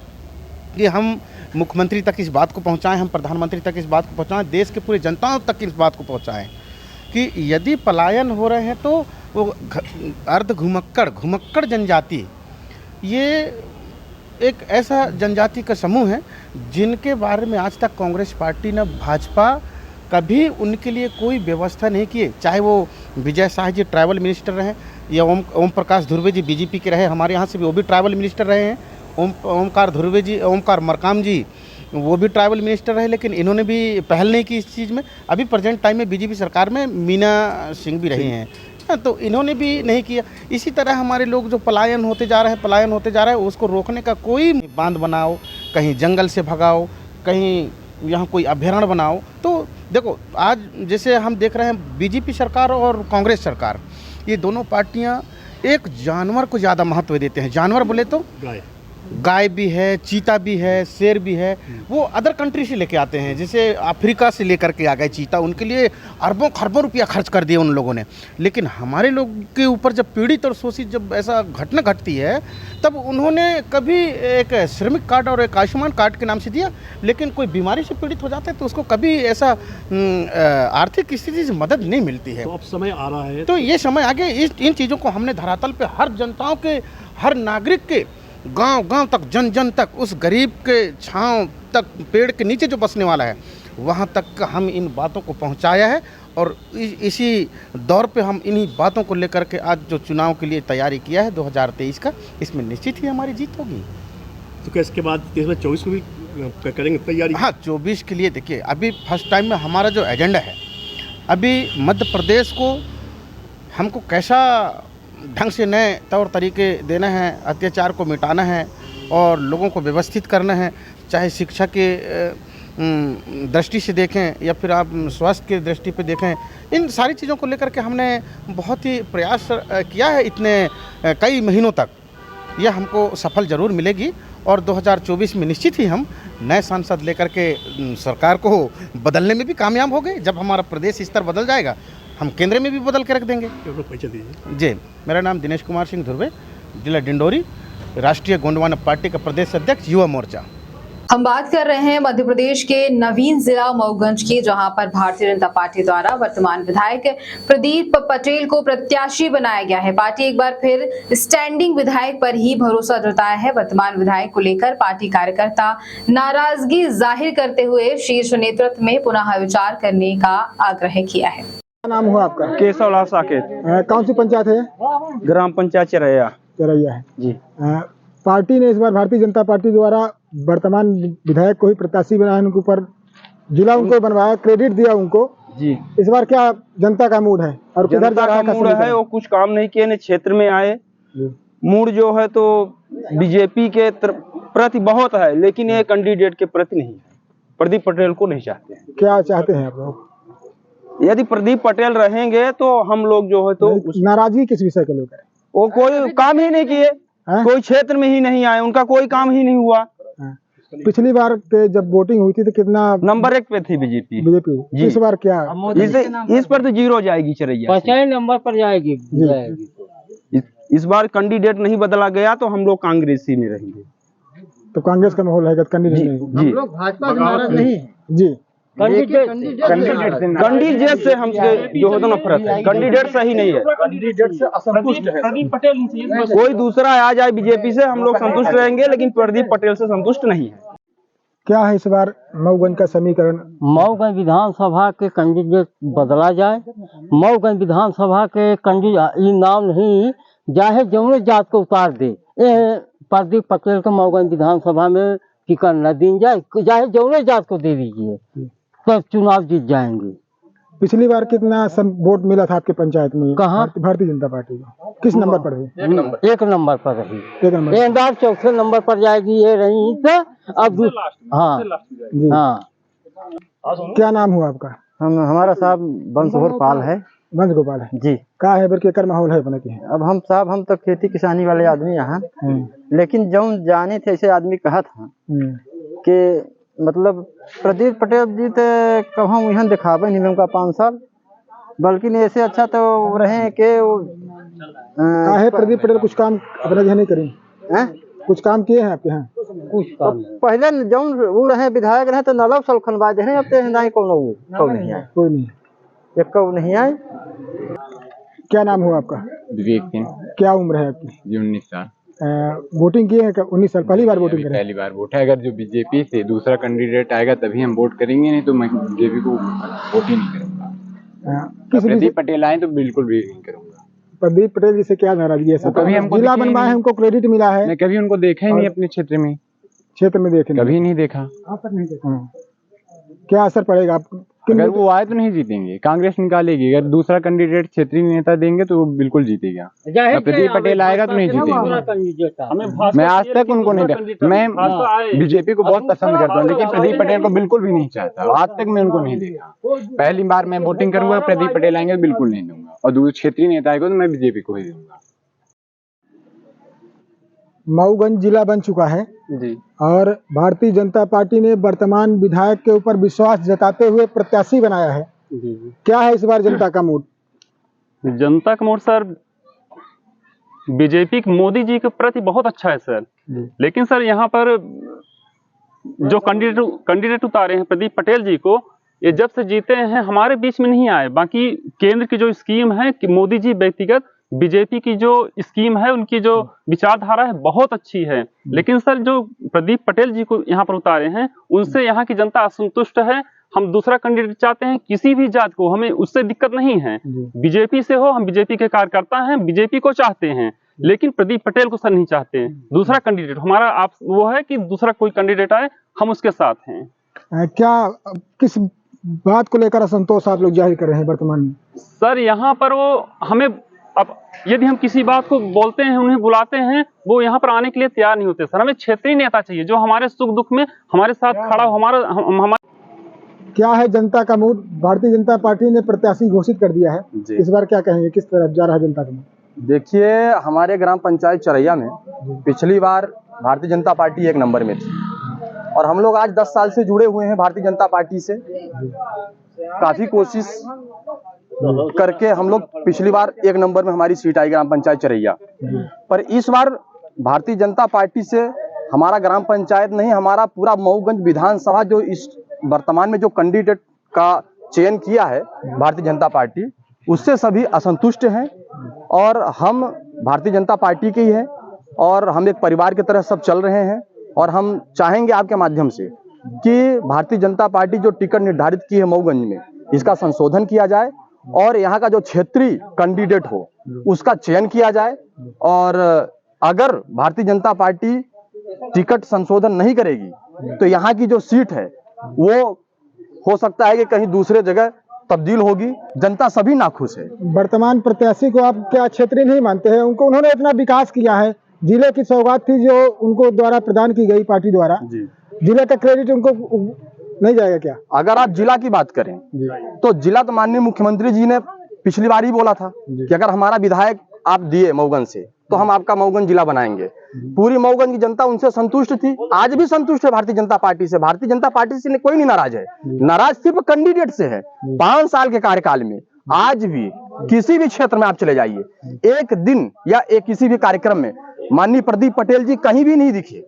कि हम मुख्यमंत्री तक इस बात को पहुंचाएं, हम प्रधानमंत्री तक इस बात को पहुंचाएं, देश के पूरे जनताओं तक इस बात को पहुंचाएं कि यदि पलायन हो रहे हैं तो वो अर्ध घुमक्कड़ जनजाति, ये एक ऐसा जनजाति का समूह है जिनके बारे में आज तक कांग्रेस पार्टी ने, भाजपा कभी उनके लिए कोई व्यवस्था नहीं की। चाहे वो विजय शाह जी ट्राइबल मिनिस्टर रहे, या ओम प्रकाश धुर्वे जी बीजेपी के रहे, हमारे यहाँ से भी वो भी ट्राइबल मिनिस्टर रहे हैं। ओमकार धुर्वे जी, ओमकार मरकाम जी, वो भी ट्राइबल मिनिस्टर रहे, लेकिन इन्होंने भी पहल नहीं की इस चीज़ में। अभी प्रेजेंट टाइम में बीजेपी सरकार में मीना सिंह भी रही हैं, तो इन्होंने भी नहीं किया। इसी तरह हमारे लोग जो पलायन होते जा रहे हैं, उसको रोकने का कोई बांध बनाओ, कहीं जंगल से भगाओ, कहीं यहाँ कोई अभयारण्य बनाओ। तो देखो आज जैसे हम देख रहे हैं बीजेपी सरकार और कांग्रेस सरकार, ये दोनों पार्टियाँ एक जानवर को ज़्यादा महत्व देते हैं। जानवर बोले तो गाय भी है, चीता भी है, शेर भी है। वो अदर कंट्री से लेके आते हैं, जैसे अफ्रीका से लेकर के आ गए चीता, उनके लिए अरबों खरबों रुपया खर्च कर दिए उन लोगों ने। लेकिन हमारे लोग के ऊपर जब पीड़ित और शोषित जब ऐसा घटना घटती है, तब उन्होंने कभी एक श्रमिक कार्ड और एक आयुष्मान कार्ड के नाम से दिया, लेकिन कोई बीमारी से पीड़ित हो जाता है तो उसको कभी ऐसा आर्थिक स्थिति से मदद नहीं मिलती है। तो अब समय आ रहा है, तो ये समय आगे इन चीज़ों को हमने धरातल पे हर जनताओं के, हर नागरिक के, गांव तक, जन जन तक, उस गरीब के छांव तक, पेड़ के नीचे जो बसने वाला है, वहां तक हम इन बातों को पहुंचाया है। और इसी दौर पे हम इन्हीं बातों को लेकर के आज जो चुनाव के लिए तैयारी किया है 2023 का, इसमें निश्चित ही हमारी जीत होगी। तो क्या इसके बाद 2024 को भी करेंगे तैयारी? हाँ, 24 के लिए देखिए, अभी फर्स्ट टाइम में हमारा जो एजेंडा है, अभी मध्य प्रदेश को हमको कैसा ढंग से नए तौर तरीके देना है, अत्याचार को मिटाना है और लोगों को व्यवस्थित करना है। चाहे शिक्षा के दृष्टि से देखें या फिर आप स्वास्थ्य की दृष्टि पे देखें, इन सारी चीज़ों को लेकर के हमने बहुत ही प्रयास किया है इतने कई महीनों तक। यह हमको सफल ज़रूर मिलेगी और 2024 में निश्चित ही हम नए सांसद लेकर के सरकार को बदलने में भी कामयाब हो गए। जब हमारा प्रदेश स्तर बदल जाएगा, हम केंद्र में भी बदल के रख देंगे। परिचय दीजिए। जी, मेरा नाम दिनेश कुमार सिंह ध्रुवे, जिला डिंडोरी, राष्ट्रीय गोंडवाना पार्टी का प्रदेश अध्यक्ष, युवा मोर्चा। हम बात कर रहे हैं मध्य प्रदेश के नवीन जिला मऊगंज की, जहां पर भारतीय जनता पार्टी द्वारा वर्तमान विधायक प्रदीप पटेल को प्रत्याशी बनाया गया है। पार्टी एक बार फिर स्टैंडिंग विधायक पर ही भरोसा जताया है। वर्तमान विधायक को लेकर पार्टी कार्यकर्ता नाराजगी जाहिर करते हुए शीर्ष नेतृत्व में पुनः विचार करने का आग्रह किया है। क्या नाम हुआ आपका? केशवलाल साकेत। कौन सी पंचायत है? ग्राम पंचायत चिरैया है जी। पार्टी ने इस बार, भारतीय जनता पार्टी द्वारा वर्तमान विधायक को ही प्रत्याशी बनाया, उनके ऊपर जिला उनको बनवाया, क्रेडिट दिया उनको, जी। इस बार क्या जनता का मूड है और किधर जा जनता रहा का मूड है, वो कुछ काम नहीं किए, न क्षेत्र में आए। मूड जो है तो बीजेपी के प्रति बहुत है, लेकिन ये कैंडिडेट के प्रति नहीं है। प्रदीप पटेल को नहीं चाहते हैं। क्या चाहते हैं आप लोग? यदि प्रदीप पटेल रहेंगे तो हम लोग जो है तो नाराजगी किस विषय के लेकर? वो कोई काम ही नहीं किए, कोई क्षेत्र में ही नहीं आए, उनका कोई काम ही नहीं हुआ। पिछली बार के जब वोटिंग हुई थी तो कितना नंबर 1 पे थी बीजेपी। इस बार क्या? इस पर तो 0 जाएगी चिरैया, 50 नंबर पर जाएगी। इस बार कैंडिडेट नहीं बदला गया तो हम लोग कांग्रेसी में रहेंगे। तो कांग्रेस का माहौल है कैंडिडेट नहीं? जी, भाजपा से नाराज नहीं जी। कैंडिडेट से हमसे जो है तो नफरत है, कैंडिडेट सही नहीं है, कैंडिडेट से असंतुष्ट है। प्रदीप पटेल कोई दूसरा आ जाए बीजेपी से हम लोग संतुष्ट रहेंगे, लेकिन प्रदीप पटेल से संतुष्ट नहीं है। क्या है इस बार मऊगंज का समीकरण? मऊगंज विधानसभा के कैंडिडेट बदला जाए। मऊगंज विधानसभा के कैंडिडेट ये नाम नहीं चाहे जौने जात को उतार दे, प्रदीप पटेल को मऊगंज विधानसभा में टिकट न दी जाए, चाहे जौने जात को दे दीजिए तो चुनाव जीत जाएंगे। पिछली बार कितना वोट मिला था आपके पंचायत में? कहाँ? भारतीय जनता पार्टी को किस नंबर पर रही? 1 नंबर पर रही। 1 नंबर। ये अंदाज चौथे नंबर पर जाएगी, ये रही तो अब हाँ हाँ। क्या नाम हुआ आपका? हमारा साहब वंशघोर पाल है। वंशगोपाल है जी। कहाँ है बल्कि माहौल है बना के? अब हम तो खेती किसानी वाले आदमी यहाँ, लेकिन जो जाने थे ऐसे आदमी कहा था कि मतलब प्रदीप पटेल जी तो कहाँ यहाँ दिखावे नहीं उनका 5 साल, बल्कि ऐसे अच्छा तो रहे कि प्रदीप पटेल कुछ काम अपना ध्यान नहीं करें? कुछ काम किए हैं आपके यहाँ? कुछ काम पहले जो वो रहे विधायक रहे तो नलब सलखनबाज है, अब तो नहीं कौन नहीं आए, कोई नहीं, एक कौ नहीं आए। क्या नाम हुआ आपका? विवेक सिंह। क्या उम्र है आपकी? जी 19 साल। वोटिंग किए हैं? 19 साल पहली बार वोटिंग करें? पहली बार वोट है। अगर जो बीजेपी से दूसरा कैंडिडेट आएगा तभी हम वोट करेंगे, नहीं तो मैं बीजेपी को वोट ही नहीं करूँगा। प्रदीप पटेल आए तो बिल्कुल भी नहीं करूँगा। प्रदीप पटेल जी से क्या नाराजगी है? कभी हमको जिला बनवाए हैं, हमको क्रेडिट मिला है। मैं कभी उनको देखा ही नहीं अपने क्षेत्र में देखे कभी नहीं देखा। क्या असर पड़ेगा आप? अगर वो आए तो नहीं जीतेंगे, कांग्रेस निकालेगी। अगर दूसरा कैंडिडेट क्षेत्रीय नेता देंगे तो वो बिल्कुल जीतेगा। प्रदीप पटेल आएगा तो नहीं जीतेगा। मैं आज तक उनको नहीं देखा। मैं बीजेपी को बहुत पसंद करता हूँ, लेकिन प्रदीप पटेल को बिल्कुल भी नहीं चाहता। आज तक मैं उनको नहीं देखा। पहली बार मैं वोटिंग करूंगा, प्रदीप पटेल आएंगे तो बिल्कुल नहीं दूंगा, और दूसरे क्षेत्रीय नेता आएगा तो मैं बीजेपी को ही दूंगा। मऊगंज जिला बन चुका है जी, और भारतीय जनता पार्टी ने वर्तमान विधायक के ऊपर विश्वास जताते हुए प्रत्याशी बनाया है। जी। क्या है इस बार जनता का मूड? जनता का mood sir BJP Modi ji के प्रति बहुत अच्छा है सर, लेकिन सर यहाँ पर जो कैंडिडेट उतारे हैं प्रदीप पटेल जी को, ये जब से जीते हैं हमारे बीच में नहीं आए। बाकी केंद्र की जो स्कीम है कि मोदी जी व्यक्तिगत बीजेपी की जो स्कीम है, उनकी जो विचारधारा है बहुत अच्छी है, लेकिन सर जो प्रदीप पटेल जी को यहाँ पर उतारे हैं उनसे यहाँ की जनता असंतुष्ट है। हम दूसरा कैंडिडेट चाहते हैं, किसी भी जात को, हमें उससे दिक्कत नहीं है। बीजेपी से हो, हम बीजेपी के कार्यकर्ता हैं, बीजेपी को चाहते हैं, लेकिन प्रदीप पटेल को सर नहीं चाहते हैं। दूसरा कैंडिडेट हमारा आप वो है कि दूसरा कोई कैंडिडेट आए, हम उसके साथ हैं। क्या किस बात को लेकर असंतोष आप लोग जाहिर कर रहे हैं वर्तमान में? सर यहाँ पर वो हमें, अब यदि हम किसी बात को बोलते हैं, उन्हें बुलाते हैं, वो यहाँ पर आने के लिए तैयार नहीं होते। सर हमें क्षेत्रीय नेता चाहिए जो हमारे सुख दुख में हमारे साथ खड़ा हो। हमारा क्या है जनता का मूड? भारतीय जनता पार्टी ने प्रत्याशी घोषित कर दिया है, इस बार क्या कहेंगे, किस तरफ जा रहा है जनता का मूड? देखिए, हमारे ग्राम पंचायत चरैया में पिछली बार भारतीय जनता पार्टी 1 नंबर में थी, और हम लोग आज 10 साल से जुड़े हुए हैं भारतीय जनता पार्टी से। काफी कोशिश करके हम लोग पिछली बार 1 नंबर में हमारी सीट आई ग्राम पंचायत चरैया, पर इस बार भारतीय जनता पार्टी से हमारा ग्राम पंचायत नहीं, हमारा पूरा मऊगंज विधानसभा जो इस वर्तमान में जो कैंडिडेट का चयन किया है भारतीय जनता पार्टी, उससे सभी असंतुष्ट हैं। और हम भारतीय जनता पार्टी के ही हैं, और हम एक परिवार की तरह सब चल रहे हैं, और हम चाहेंगे आपके माध्यम से कि भारतीय जनता पार्टी जो टिकट निर्धारित की है मऊगंज में, इसका संशोधन किया जाए, और यहाँ का जो क्षेत्रीय कैंडिडेट हो उसका चयन किया जाए। और अगर भारतीय जनता पार्टी टिकट संशोधन नहीं करेगी तो यहाँ की जो सीट है वो हो सकता है कि कहीं दूसरे जगह तब्दील होगी, जनता सभी नाखुश है। वर्तमान प्रत्याशी को आप क्या क्षेत्रीय नहीं मानते हैं? उनको उन्होंने इतना विकास किया है, जिले की सौगात थी जो उनको द्वारा प्रदान की गई पार्टी द्वारा, जिले का क्रेडिट उनको नहीं जाएगा क्या? अगर आप जिला की बात करें तो जिला तो माननीय मुख्यमंत्री जी ने पिछली बार ही बोला था कि अगर हमारा विधायक आप दिए मऊगन से तो हम आपका मऊगन जिला बनाएंगे। पूरी मऊगन की जनता उनसे संतुष्ट थी, आज भी संतुष्ट है भारतीय जनता पार्टी से। भारतीय जनता पार्टी से कोई नहीं नाराज है, नाराज सिर्फ कैंडिडेट से है। 5 साल के कार्यकाल में आज भी किसी भी क्षेत्र में आप चले जाइए, एक दिन या एक किसी भी कार्यक्रम में माननीय प्रदीप पटेल जी कहीं भी नहीं दिखे।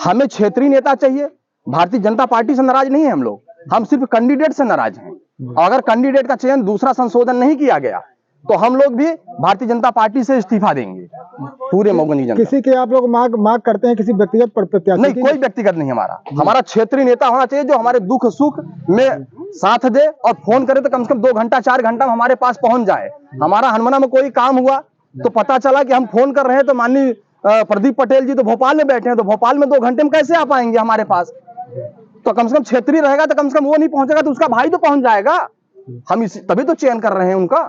हमें क्षेत्रीय नेता चाहिए, भारतीय जनता पार्टी से नाराज नहीं है हम लोग, हम सिर्फ कैंडिडेट से नाराज हैं। अगर कैंडिडेट का चयन दूसरा संशोधन नहीं किया गया तो हम लोग भी भारतीय जनता पार्टी से इस्तीफा देंगे। पूरे मऊगन की जनता। किसी के आप लोग मांग करते हैं किसी व्यक्तिगत प्रत्याशी? नहीं, कोई व्यक्तिगत नहीं, हमारा क्षेत्रीय नेता होना चाहिए जो हमारे दुख सुख में साथ दे और फोन करे तो कम से कम 2 घंटा 4 घंटा में हमारे पास पहुंच जाए। हमारा हनुमाना में कोई काम हुआ तो पता चला कि हम फोन कर रहे हैं तो माननीय प्रदीप पटेल जी तो भोपाल में बैठे हैं, तो भोपाल में 2 घंटे में कैसे आ पाएंगे हमारे पास? तो कम से कम क्षेत्रीय रहेगा तो कम से कम वो नहीं पहुंचेगा तो उसका भाई तो पहुंच जाएगा। हम तभी तो चयन कर रहे हैं उनका।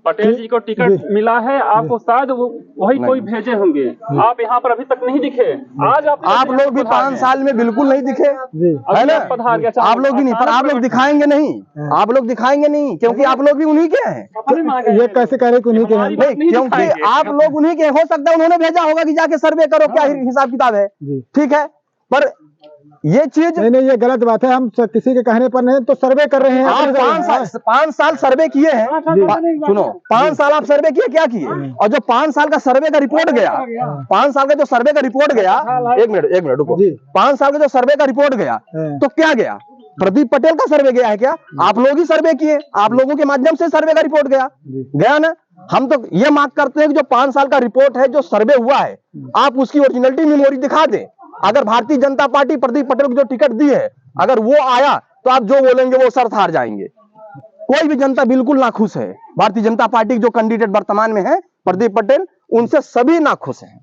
पटेल जी को टिकट मिला है, आपको शायद वही कोई भेजे होंगे, आप यहाँ पर अभी तक नहीं दिखे। आज आप लोग भी 5 साल में बिल्कुल नहीं दिखे, है ना? आप लोग भी नहीं, पर आप लोग दिखाएंगे नहीं, आप लोग दिखाएंगे नहीं, क्योंकि आप लोग भी उन्हीं के हैं। ये कैसे कह रहे उन्हीं के हैं? नहीं, क्योंकि आप लोग उन्हीं के, हो सकता है उन्होंने भेजा होगा कि जाके सर्वे करो क्या हिसाब किताब है, ठीक है, पर ये चीज नहीं, ये गलत बात है। हम किसी के कहने पर नहीं तो सर्वे कर रहे हैं। आप 5 साल सर्वे किए हैं, सुनो, 5 साल आप सर्वे किए, क्या किए? और जो 5 साल का सर्वे का रिपोर्ट गया, 5 साल का जो सर्वे का रिपोर्ट गया, एक मिनट रुको, 5 साल का जो सर्वे का रिपोर्ट गया तो क्या गया? प्रदीप पटेल का सर्वे गया है क्या? आप लोग ही सर्वे किए, आप लोगों के माध्यम से सर्वे का रिपोर्ट गया ना। हम तो ये मांग करते हैं कि जो 5 साल का रिपोर्ट है, जो सर्वे हुआ है, आप उसकी ओरिजिनलिटी मेमोरी दिखा दें। अगर भारतीय जनता पार्टी प्रदीप पटेल को जो टिकट दी है अगर वो आया तो आप जो बोलेंगे वो शर्त हार जाएंगे। कोई भी जनता बिल्कुल नाखुश है। भारतीय जनता पार्टी के जो कैंडिडेट वर्तमान में है प्रदीप पटेल, उनसे सभी नाखुश हैं।